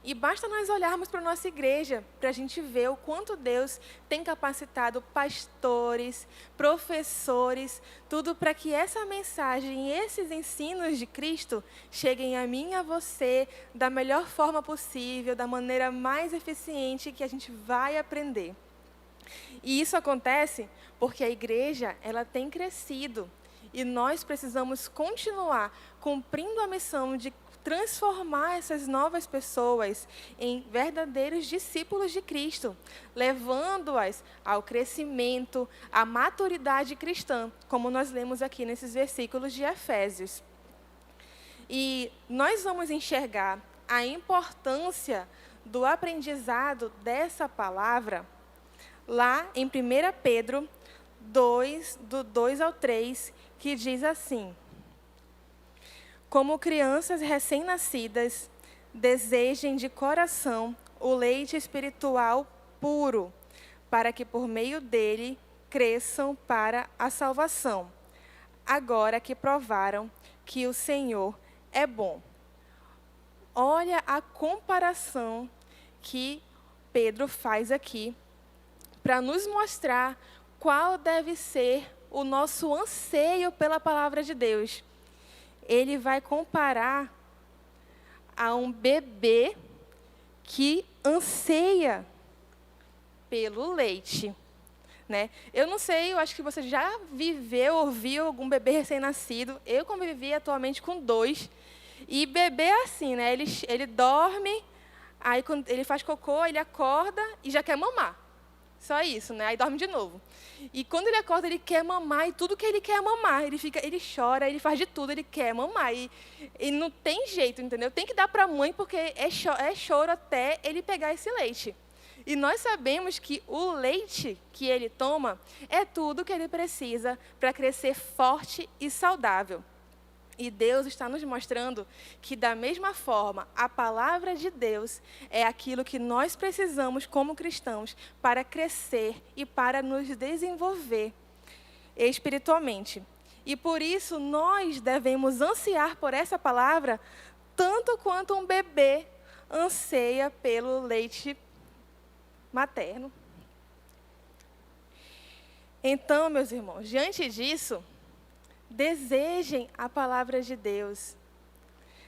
E basta nós olharmos para a nossa igreja, para a gente ver o quanto Deus tem capacitado pastores, professores, tudo para que essa mensagem e esses ensinos de Cristo cheguem a mim e a você da melhor forma possível, da maneira mais eficiente que a gente vai aprender. E isso acontece porque a igreja ela tem crescido e nós precisamos continuar cumprindo a missão de transformar essas novas pessoas em verdadeiros discípulos de Cristo, levando-as ao crescimento, à maturidade cristã, como nós lemos aqui nesses versículos de Efésios. E nós vamos enxergar a importância do aprendizado dessa palavra lá em 1 Pedro 2, do 2 ao 3, que diz assim: Como crianças recém-nascidas, desejem de coração o leite espiritual puro, para que por meio dele cresçam para a salvação, agora que provaram que o Senhor é bom. Olha a comparação que Pedro faz aqui, para nos mostrar qual deve ser o nosso anseio pela palavra de Deus. Ele vai comparar a um bebê que anseia pelo leite, né? Eu não sei, eu acho que você já viveu ou viu algum bebê recém-nascido. Eu convivi atualmente com 2. E bebê é assim, né? Ele dorme, aí quando ele faz cocô, ele acorda e já quer mamar. Só isso, né? Aí dorme de novo. E quando ele acorda, ele quer mamar, e tudo que ele quer é mamar. Ele chora, ele faz de tudo, ele quer mamar. E não tem jeito, entendeu? Tem que dar para a mãe, porque é choro até ele pegar esse leite. E nós sabemos que o leite que ele toma é tudo que ele precisa para crescer forte e saudável. E Deus está nos mostrando que, da mesma forma, a palavra de Deus é aquilo que nós precisamos como cristãos para crescer e para nos desenvolver espiritualmente. E por isso nós devemos ansiar por essa palavra tanto quanto um bebê anseia pelo leite materno. Então, meus irmãos, diante disso, desejem a palavra de Deus.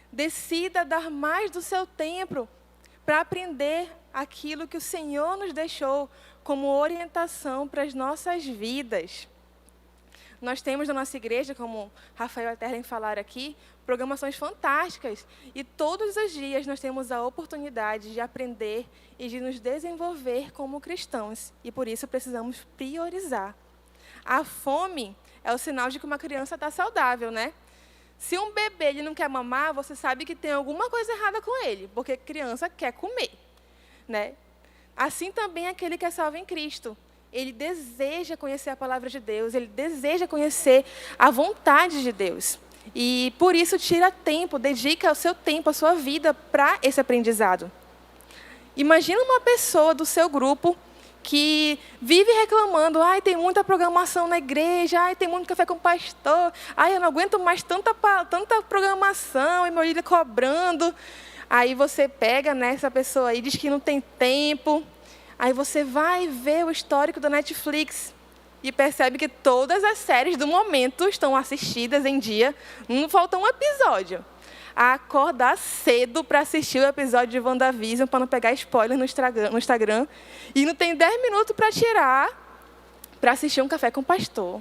Decida dar mais do seu tempo para aprender aquilo que o Senhor nos deixou como orientação para as nossas vidas. Nós temos na nossa igreja, como Rafael e a Terlen falaram aqui, programações fantásticas. E todos os dias nós temos a oportunidade de aprender e de nos desenvolver como cristãos. E por isso precisamos priorizar. A fome é o sinal de que uma criança está saudável, né? Se um bebê ele não quer mamar, você sabe que tem alguma coisa errada com ele, porque criança quer comer, né? Assim também aquele que é salvo em Cristo. Ele deseja conhecer a palavra de Deus, ele deseja conhecer a vontade de Deus. E por isso tira tempo, dedica o seu tempo, a sua vida para esse aprendizado. Imagina uma pessoa do seu grupo que vive reclamando, ai, tem muita programação na igreja, ai, tem muito café com pastor, ai, eu não aguento mais tanta programação, e meu líder cobrando. Aí você pega, né, essa pessoa aí, diz que não tem tempo, aí você vai ver o histórico da Netflix e percebe que todas as séries do momento estão assistidas em dia, não falta um episódio. A acordar cedo para assistir o episódio de WandaVision, para não pegar spoiler no Instagram, e não tem 10 minutos para tirar para assistir um café com o pastor.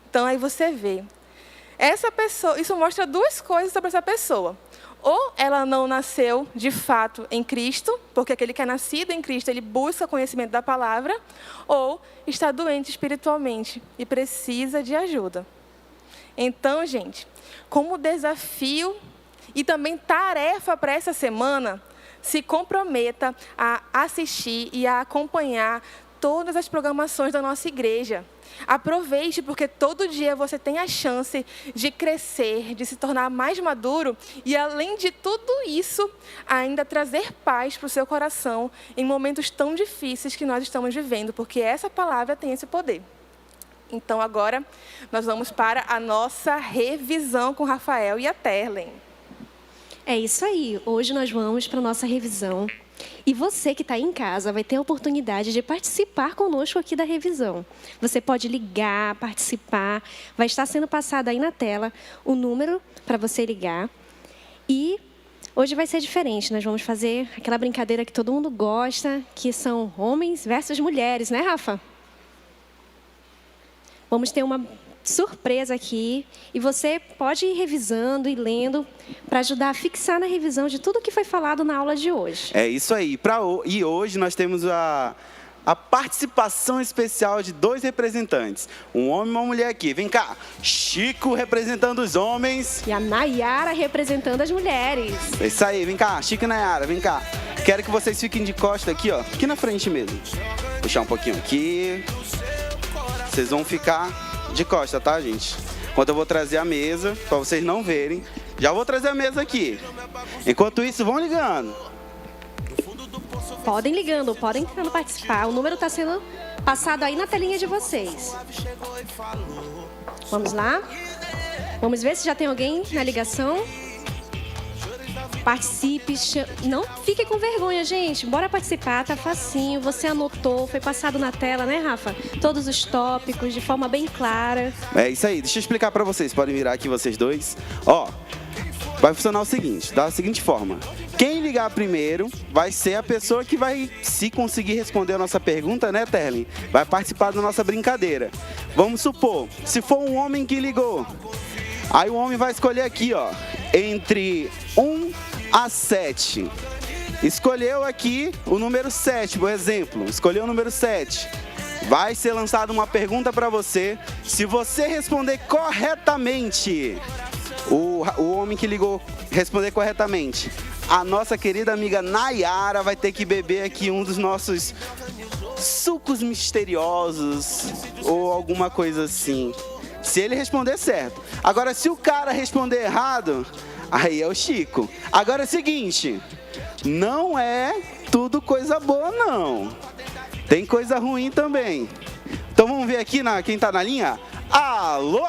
Então, aí você vê. Essa pessoa, isso mostra duas coisas sobre essa pessoa. Ou ela não nasceu, de fato, em Cristo, porque aquele que é nascido em Cristo, ele busca conhecimento da palavra, ou está doente espiritualmente e precisa de ajuda. Então, gente, como desafio e também tarefa para essa semana, se comprometa a assistir e a acompanhar todas as programações da nossa igreja. Aproveite, porque todo dia você tem a chance de crescer, de se tornar mais maduro e, além de tudo isso, ainda trazer paz para o seu coração em momentos tão difíceis que nós estamos vivendo, porque essa palavra tem esse poder. Então, agora, nós vamos para a nossa revisão com Rafael e a Terlen. É isso aí. Hoje nós vamos para a nossa revisão. E você que está aí em casa vai ter a oportunidade de participar conosco aqui da revisão. Você pode ligar, participar. Vai estar sendo passado aí na tela o número para você ligar. E hoje vai ser diferente. Nós vamos fazer aquela brincadeira que todo mundo gosta, que são homens versus mulheres, né, Rafa? Vamos ter uma surpresa aqui e você pode ir revisando e lendo para ajudar a fixar na revisão de tudo que foi falado na aula de hoje. É isso aí. E hoje nós temos a participação especial de 2 representantes. Um homem e uma mulher aqui. Vem cá. Chico representando os homens. E a Nayara representando as mulheres. É isso aí. Vem cá. Chico e Nayara, vem cá. Quero que vocês fiquem de costa aqui, ó. Aqui na frente mesmo. Puxar um pouquinho aqui. Vocês vão ficar de costa, tá, gente? Enquanto eu vou trazer a mesa, para vocês não verem. Já vou trazer a mesa aqui. Enquanto isso, vão ligando. Podem ligando, podem tentando participar. O número está sendo passado aí na telinha de vocês. Vamos lá? Vamos ver se já tem alguém na ligação. Participe, não fique com vergonha, gente. Bora participar, tá facinho. Você anotou, foi passado na tela, né, Rafa? Todos os tópicos, de forma bem clara. É isso aí, deixa eu explicar pra vocês. Podem virar aqui vocês dois. Ó, vai funcionar o seguinte, da seguinte forma. Quem ligar primeiro vai ser a pessoa que vai, se conseguir responder a nossa pergunta, né, Terlen? Vai participar da nossa brincadeira. Vamos supor, se for um homem que ligou, aí o homem vai escolher aqui, ó, entre 1 a 7. Escolheu aqui o número 7, por exemplo. Escolheu o número 7. Vai ser lançada uma pergunta para você. Se você responder corretamente, o homem que ligou responder corretamente, a nossa querida amiga Nayara vai ter que beber aqui um dos nossos sucos misteriosos ou alguma coisa assim. Se ele responder certo. Agora, se o cara responder errado, aí é o Chico. Agora é o seguinte, não é tudo coisa boa, não. Tem coisa ruim também. Então vamos ver aqui quem tá na linha. Alô?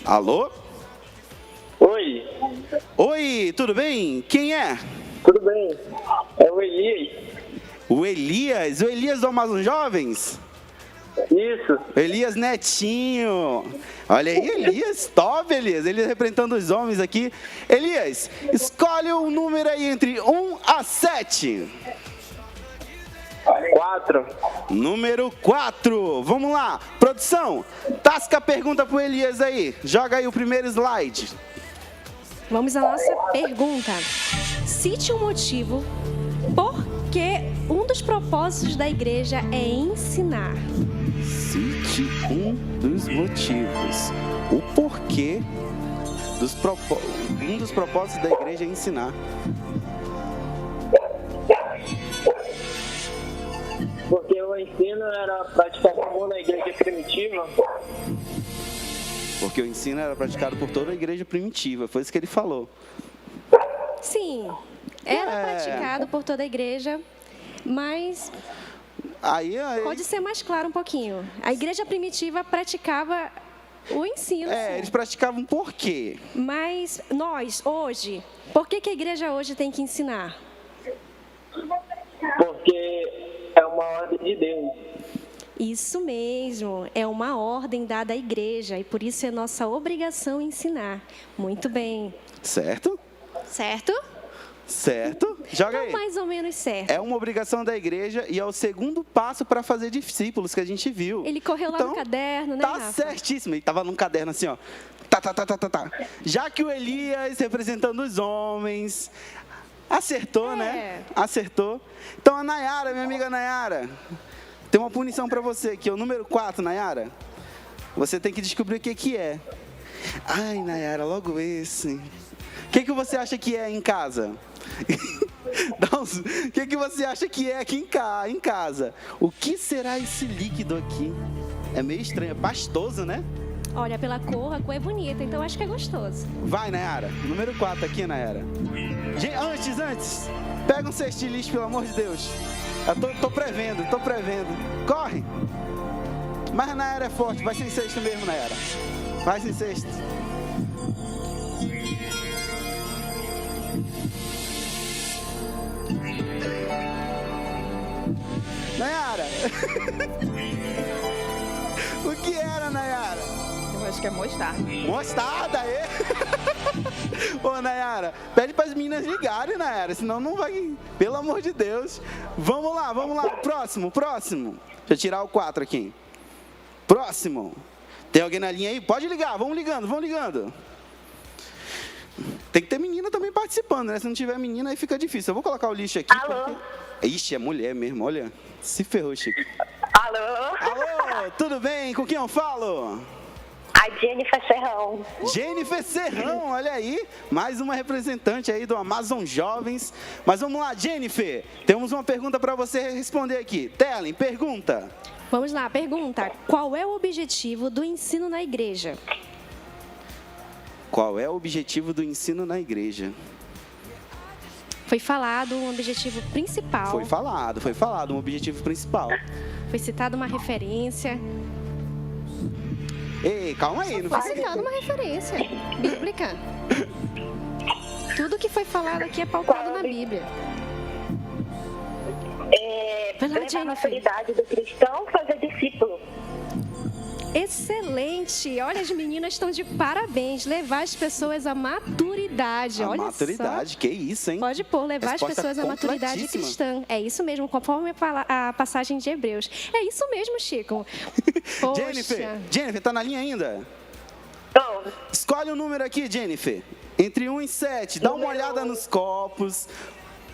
Alô? Oi. Oi, tudo bem? Quem é? Tudo bem? É o Elias. O Elias? O Elias do Amazon Jovens? Isso. Elias Netinho. Olha aí, Elias, top, Elias. Elias representando os homens aqui. Elias, escolhe um número aí entre 1 a 7. 4. Número 4. Vamos lá. Produção, tasca a pergunta pro Elias aí. Joga aí o primeiro slide. Vamos à nossa pergunta. Cite um motivo por que um dos propósitos da igreja é ensinar. Cite um dos motivos. O porquê um dos propósitos da igreja é ensinar. Porque o ensino era praticado comum na igreja primitiva. Porque o ensino era praticado por toda a igreja primitiva. Foi isso que ele falou. Sim, era praticado por toda a igreja. Mas Aí, pode ser mais claro um pouquinho. A igreja primitiva praticava o ensino, sim. eles praticavam por quê? Mas nós, hoje, por que a igreja hoje tem que ensinar? Porque é uma ordem de Deus. Isso mesmo, é uma ordem dada à igreja e por isso é nossa obrigação ensinar. Muito bem. Certo? Certo? Certo? Joga aí. Então, mais ou menos certo. É uma obrigação da igreja e é o segundo passo para fazer discípulos que a gente viu. Ele correu lá no caderno, né, Tá Rafa? certíssimo. Ele tava num caderno assim, ó. Tá. Já que o Elias, representando os homens, acertou, né? Acertou. Então a Nayara, minha amiga Nayara, tem uma punição para você aqui, o número 4, Nayara. Você tem que descobrir o que é. Ai, Nayara, logo esse. O que você acha que é em casa? O que você acha que é aqui em casa? O que será esse líquido aqui? É meio estranho, é pastoso, né? Olha, pela cor, a cor é bonita, então acho que é gostoso. Vai, Nayara. Número 4 aqui, Nayara. Antes. Pega um cestilixo, pelo amor de Deus. Eu tô prevendo. Corre. Mas a Nayara é forte, vai sem cesto mesmo, Nayara. Vai sem cesto. Nayara. O que era, Nayara? Eu acho que é mostarda. Mostarda, aí. Ô, Nayara, pede para as meninas ligarem, Nayara, senão não vai. Pelo amor de Deus. Vamos lá. Próximo. Deixa eu tirar o 4 aqui. Próximo. Tem alguém na linha aí? Pode ligar, vamos ligando. Tem que ter menina também participando, né? Se não tiver menina, aí fica difícil. Eu vou colocar o lixo aqui. Alô? Ixi, é mulher mesmo, olha. Se ferrou, Chico. Alô? Alô, tudo bem? Com quem eu falo? A Jennifer Serrão. Jennifer Serrão, olha aí. Mais uma representante aí do Amazon Jovens. Mas vamos lá, Jennifer. Temos uma pergunta para você responder aqui. Telen, pergunta. Vamos lá, pergunta. Qual é o objetivo do ensino na igreja? Qual é o objetivo do ensino na igreja? Foi falado um objetivo principal. Foi falado um objetivo principal. Foi citada uma referência. Ei, calma aí, não Foi vai. citada uma referência bíblica. Tudo que foi falado aqui é pautado na Bíblia. Vai lá, Levar a Jennifer. maturidade do cristão, fazer discípulo. Excelente! Olha, as meninas estão de parabéns. Levar as pessoas à maturidade. A Olha maturidade, só. que isso, hein? Pode pôr, levar Resposta as pessoas à maturidade completíssima. cristã. É isso mesmo, conforme a passagem de Hebreus. É isso mesmo, Chico. Poxa. Jennifer, tá na linha ainda? Então, Escolhe um número aqui, Jennifer. Entre 1 e 7. Dá uma olhada nos copos.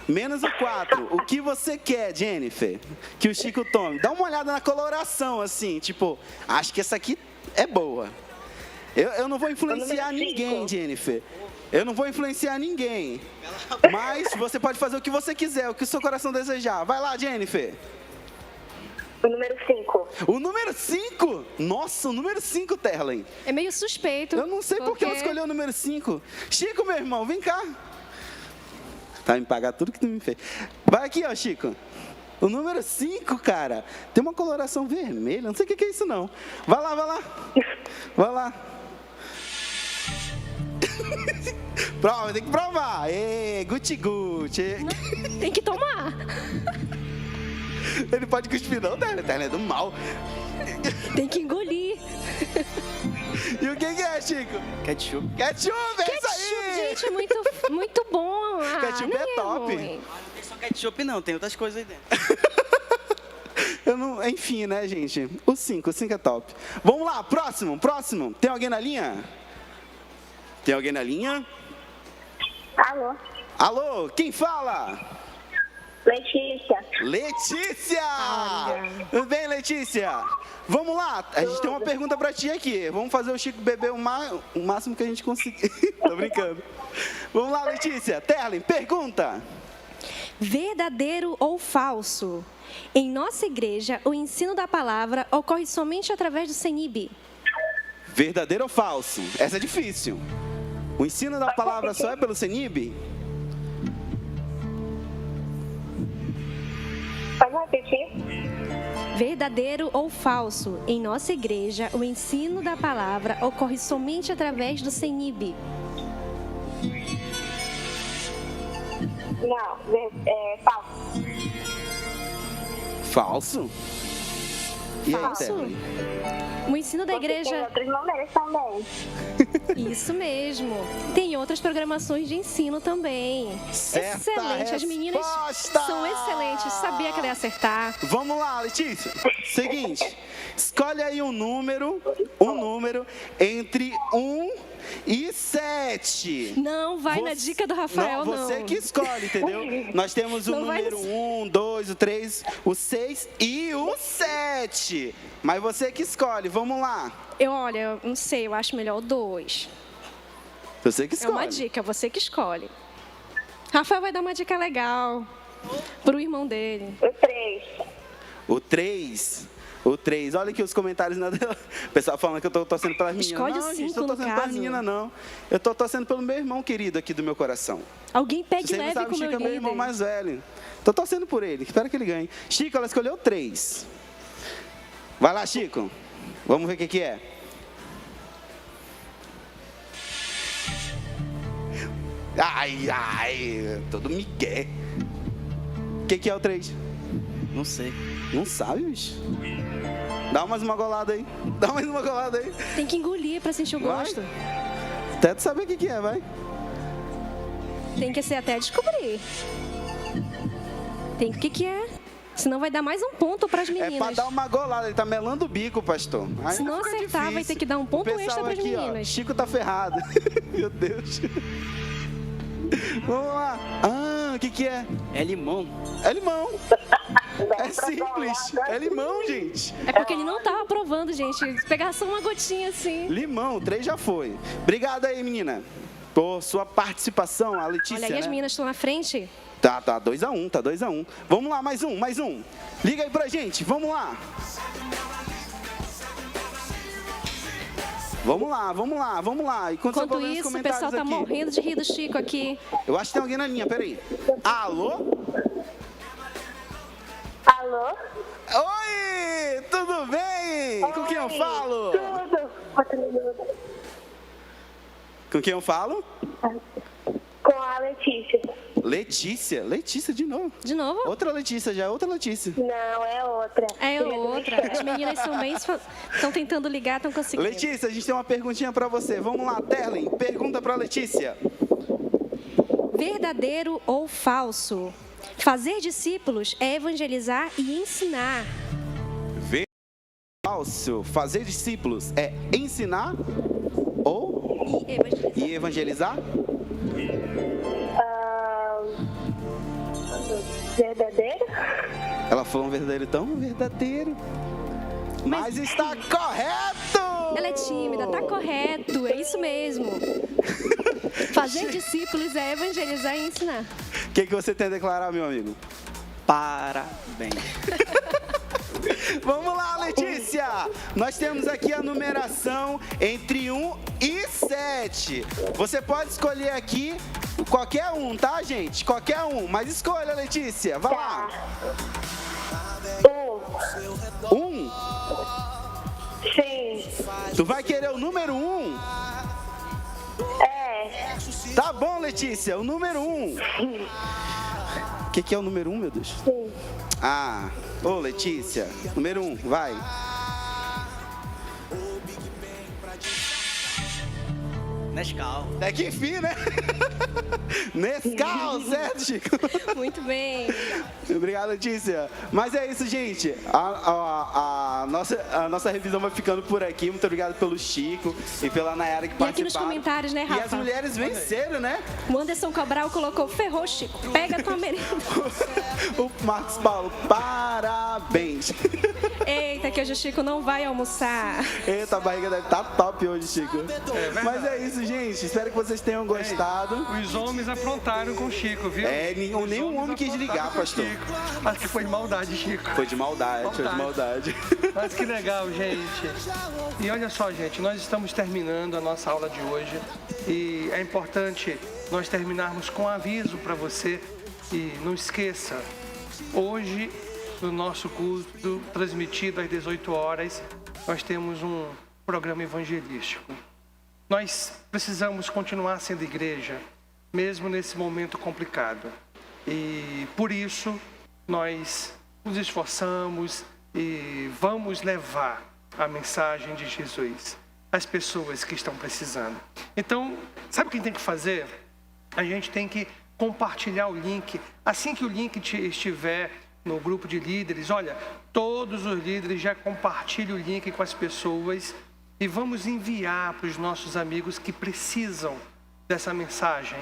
Menos o 4. O que você quer, Jennifer? Que o Chico tome. Dá uma olhada na coloração, assim. Tipo, acho que essa aqui é boa. Eu não vou influenciar ninguém, Jennifer. Eu não vou influenciar ninguém. Mas você pode fazer o que você quiser, o que o seu coração desejar. Vai lá, Jennifer. o número 5. O número 5? Nossa, o número 5, Terlen. É meio suspeito. Eu não sei por que ela escolheu o número 5. Chico, meu irmão, vem cá. Tá me pagar tudo que tu me fez. Vai aqui, ó, Chico. O número 5, cara, tem uma coloração vermelha. Não sei o que é isso, não. Vai lá. Vai lá. Prova, tem que provar. Ê, guti-guti. Tem que tomar. Ele pode cuspir, não, Terlen é do mal. Tem que engolir. E o que é, Chico? Ketchup. Ketchup, é isso Ketchup, aí! gente, é muito bom. Ah, Ketchup não é top. ruim. Não tem só ketchup não, tem outras coisas aí dentro. Enfim, né, gente? O 5 é top. Vamos lá, próximo. Tem alguém na linha? Alô? Alô, quem fala? Letícia! Tudo bem, Letícia? Vamos lá, a gente tem uma pergunta pra ti aqui. Vamos fazer o Chico beber o máximo que a gente conseguir. Tô brincando. Vamos lá, Letícia. Terlen, pergunta. Verdadeiro ou falso? Em nossa igreja, o ensino da palavra ocorre somente através do CENIB. Verdadeiro ou falso? Essa é difícil. O ensino da palavra só é pelo CENIB? Verdadeiro ou falso? Em nossa igreja, o ensino da palavra ocorre somente através do CENIB. Não, falso. Falso? E aí, Falso? Terry? O ensino da Porque tem igreja... outras maneiras também. Isso mesmo. Tem outras programações de ensino também. Certa Excelente. As meninas resposta! são excelentes. Sabia que ela ia acertar. Vamos lá, Letícia. Seguinte, escolhe aí um número entre 1 e 7. Não vai na dica do Rafael, não. Você que escolhe, entendeu? Nós temos o Não vai número no- 1, 2, o 3, o 6 e o 7. Mas você que escolhe, vamos lá. Eu não sei, eu acho melhor o 2. Você que É escolhe. uma dica, você que escolhe. Rafael vai dar uma dica legal pro irmão dele. O 3. O 3. O 3. Olha aqui os comentários. O pessoal falando que eu tô torcendo pelas meninas. Escolhe o Não, gente, 5 tô no torcendo pelas caso. meninas, não. Eu tô torcendo pelo meu irmão querido aqui do meu coração. Alguém pegue Você não leve sabe, com o Chico meu é meu irmão líder. mais velho. Tô torcendo por ele. Espero que ele ganhe. Chico, ela escolheu 3. Vai lá, Chico. Vamos ver o que é. Ai, todo migué. O que é o 3? Não sei. Não sabe, bicho? Dá mais uma golada aí. Dá mais uma golada aí. Tem que engolir pra sentir o Vai. gosto. Até tu saber o que é, vai. Tem que ser até descobrir. Tem que é. Senão vai dar mais um ponto pras É meninas. pra dar uma golada. Ele tá melando o bico, pastor. Aí Se não fica acertar, vai difícil. ter que dar um ponto O pessoal extra pras aqui, ó, meninas. Chico tá ferrado. Meu Deus. Vamos lá. O que é? É limão. É limão. É simples. É limão, gente. É porque ele não tava provando, gente. Se pegar só uma gotinha assim. Limão, o 3 já foi. Obrigado aí, menina, por sua participação, a Letícia, Olha aí, as né? meninas estão na frente. Tá 2-1, tá 2-1. Vamos lá, mais um. Liga aí pra gente, vamos lá. Vamos lá. Enquanto você Enquanto vai vendo os isso, o comentários pessoal tá aqui. morrendo de rir do Chico aqui. Eu acho que tem alguém na linha, peraí. Alô? Alô? Oi, tudo bem? Com quem eu Oi, falo? Tudo. Com quem eu falo? Com a Letícia. Letícia de novo. De novo? Outra Letícia, já é outra Letícia. Não, é outra. É outra. As meninas são bem... Estão tentando ligar, estão conseguindo. Letícia, a gente tem uma perguntinha pra você. Vamos lá, Terlen, pergunta pra Letícia. Verdadeiro ou falso? Fazer discípulos é evangelizar e ensinar. Falso, fazer discípulos é ensinar ou E evangelizar. e evangelizar? Verdadeiro? Ela falou um verdadeiro tão verdadeiro. Mas está correto! Ela é tímida, tá correto, é isso mesmo. Fazer discípulos é evangelizar e ensinar. O que você tem a declarar, meu amigo? Parabéns. Vamos lá, Letícia! Nós temos aqui a numeração entre 1 e 7. Você pode escolher aqui qualquer um, tá, gente? Qualquer um. Mas escolha, Letícia. Vai lá. 1? Sim. Tu vai querer o número 1? É. Tá bom, Letícia. O número 1. O que é o número 1, meu Deus? Sim. Ô, Letícia. Número 1, vai. Nescau. É que enfim, né? Nescau, certo, Chico? Muito bem. Obrigado, Letícia. Mas é isso, gente. A nossa revisão vai ficando por aqui. Muito obrigado pelo Chico e pela Nayara que E aqui nos participaram. comentários, né, E as Rafa? mulheres venceram, né? O Anderson Cabral colocou: ferrou, Chico. Pega a tua merenda. O Marcos Paulo, parabéns. Eita, que hoje o Chico não vai almoçar. Eita, a barriga deve estar top hoje, Chico. verdade. Mas é isso, gente. Espero que vocês tenham gostado. Os homens aprontaram com o Chico, viu? Nenhum Os homem homens quis ligar, aprontaram com o pastor. Chico. Acho que foi de maldade, Chico. Foi de maldade. Mas que legal, gente. E olha só, gente, nós estamos terminando a nossa aula de hoje e é importante nós terminarmos com um aviso para você. E não esqueça, hoje do nosso culto, transmitido às 18 horas, nós temos um programa evangelístico. Nós precisamos continuar sendo igreja, mesmo nesse momento complicado. E por isso, nós nos esforçamos e vamos levar a mensagem de Jesus às pessoas que estão precisando. Então, sabe o que tem que fazer? A gente tem que compartilhar o link. Assim que o link estiver no grupo de líderes, olha, todos os líderes já compartilham o link com as pessoas e vamos enviar para os nossos amigos que precisam dessa mensagem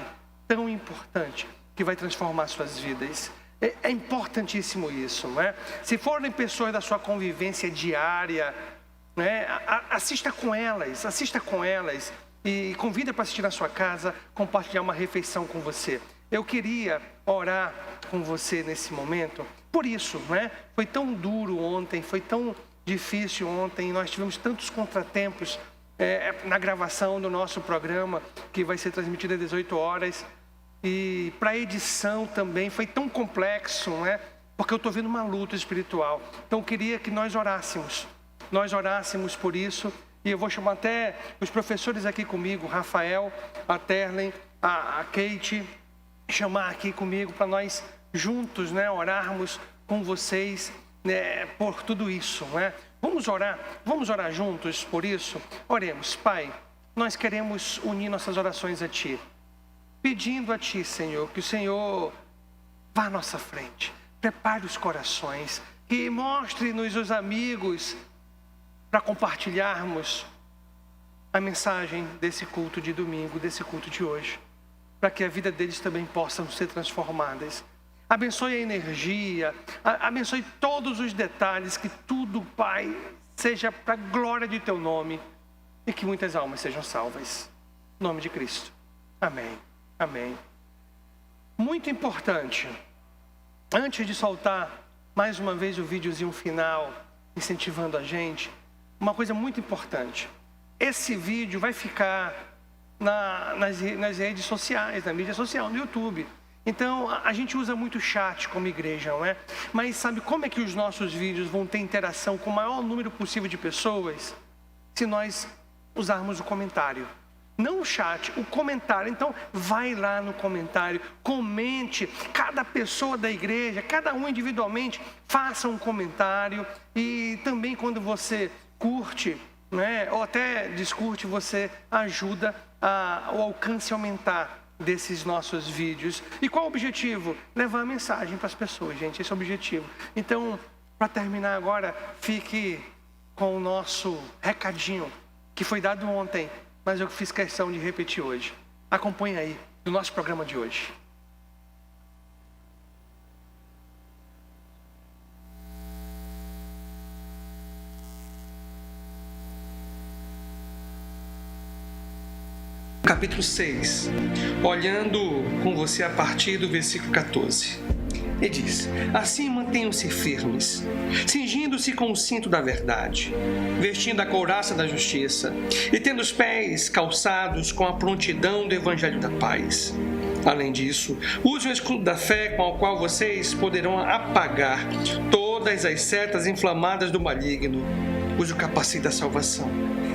tão importante que vai transformar suas vidas. É importantíssimo isso, não é? Se forem pessoas da sua convivência diária, né, assista com elas e convida para assistir na sua casa, compartilhar uma refeição com você. Eu queria orar com você nesse momento, por isso, né? Foi tão duro ontem, foi tão difícil ontem, nós tivemos tantos contratempos na gravação do nosso programa, que vai ser transmitido às 18 horas, e para a edição também foi tão complexo, né? Porque eu estou vendo uma luta espiritual. Então eu queria que nós orássemos por isso, e eu vou chamar até os professores aqui comigo, Rafael, a Terlen, a Kate, chamar aqui comigo para nós juntos, né, orarmos com vocês, né, por tudo isso, né? Vamos orar juntos por isso? Oremos. Pai, nós queremos unir nossas orações a Ti, pedindo a Ti, Senhor, que o Senhor vá à nossa frente, prepare os corações, que mostre-nos os amigos para compartilharmos a mensagem desse culto de domingo, desse culto de hoje, para que a vida deles também possa ser transformadas. Abençoe a energia, abençoe todos os detalhes, que tudo, Pai, seja para a glória de Teu nome e que muitas almas sejam salvas. Em nome de Cristo. Amém. Amém. Muito importante, antes de soltar mais uma vez o videozinho final, incentivando a gente, uma coisa muito importante. Esse vídeo vai ficar nas redes sociais, na mídia social, no YouTube. Então, a gente usa muito chat como igreja, não é? Mas sabe como é que os nossos vídeos vão ter interação com o maior número possível de pessoas? Se nós usarmos o comentário. Não o chat, o comentário. Então, vai lá no comentário, comente. Cada pessoa da igreja, cada um individualmente, faça um comentário. E também quando você curte, né, ou até descurte, você ajuda o alcance aumentar desses nossos vídeos. E qual o objetivo? Levar a mensagem para as pessoas, gente. Esse é o objetivo. Então, para terminar agora, fique com o nosso recadinho, que foi dado ontem, mas eu fiz questão de repetir hoje. Acompanhe aí, do nosso programa de hoje. Capítulo 6, olhando com você a partir do versículo 14. E diz: assim mantenham-se firmes, cingindo-se com o cinto da verdade, vestindo a couraça da justiça e tendo os pés calçados com a prontidão do evangelho da paz. Além disso, use o escudo da fé, com o qual vocês poderão apagar todas as setas inflamadas do maligno. Use o capacete da salvação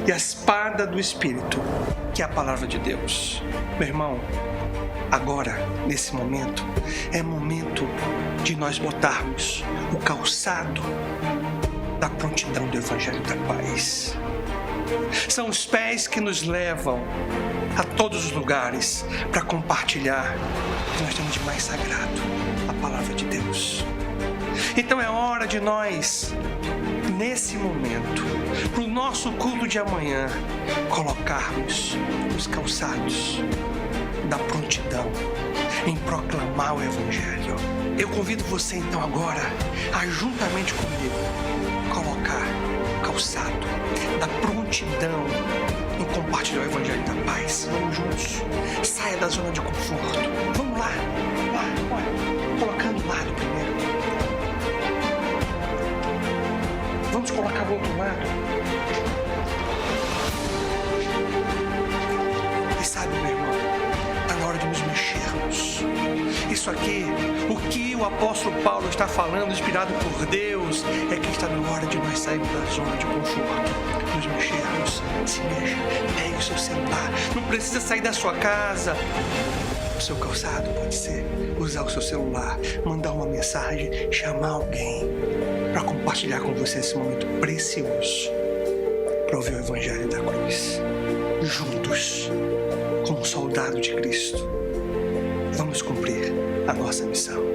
e a espada do Espírito, que é a palavra de Deus. Meu irmão, agora, nesse momento, é momento de nós botarmos o calçado da prontidão do Evangelho da Paz. São os pés que nos levam a todos os lugares para compartilhar o que nós temos de mais sagrado, a palavra de Deus. Então é hora de nós, nesse momento, para o nosso culto de amanhã, colocarmos os calçados da prontidão em proclamar o Evangelho. Eu convido você então agora a, juntamente comigo, colocar o calçado da prontidão em compartilhar o Evangelho da Paz. Vamos juntos. Saia da zona de conforto. Vamos lá. Olha, colocando o lado primeiro. Vamos colocar o outro lado. E sabe, meu irmão, está na hora de nos mexermos. Isso aqui, o que o o apóstolo Paulo está falando, inspirado por Deus, é que está na hora de nós sairmos da zona de conforto, nos mexermos. Se mexa, pegue o seu celular, não precisa sair da sua casa. O seu calçado pode ser usar o seu celular, mandar uma mensagem, chamar alguém para compartilhar com você esse momento precioso para ouvir o Evangelho da cruz. Juntos, como soldado de Cristo, vamos cumprir a nossa missão.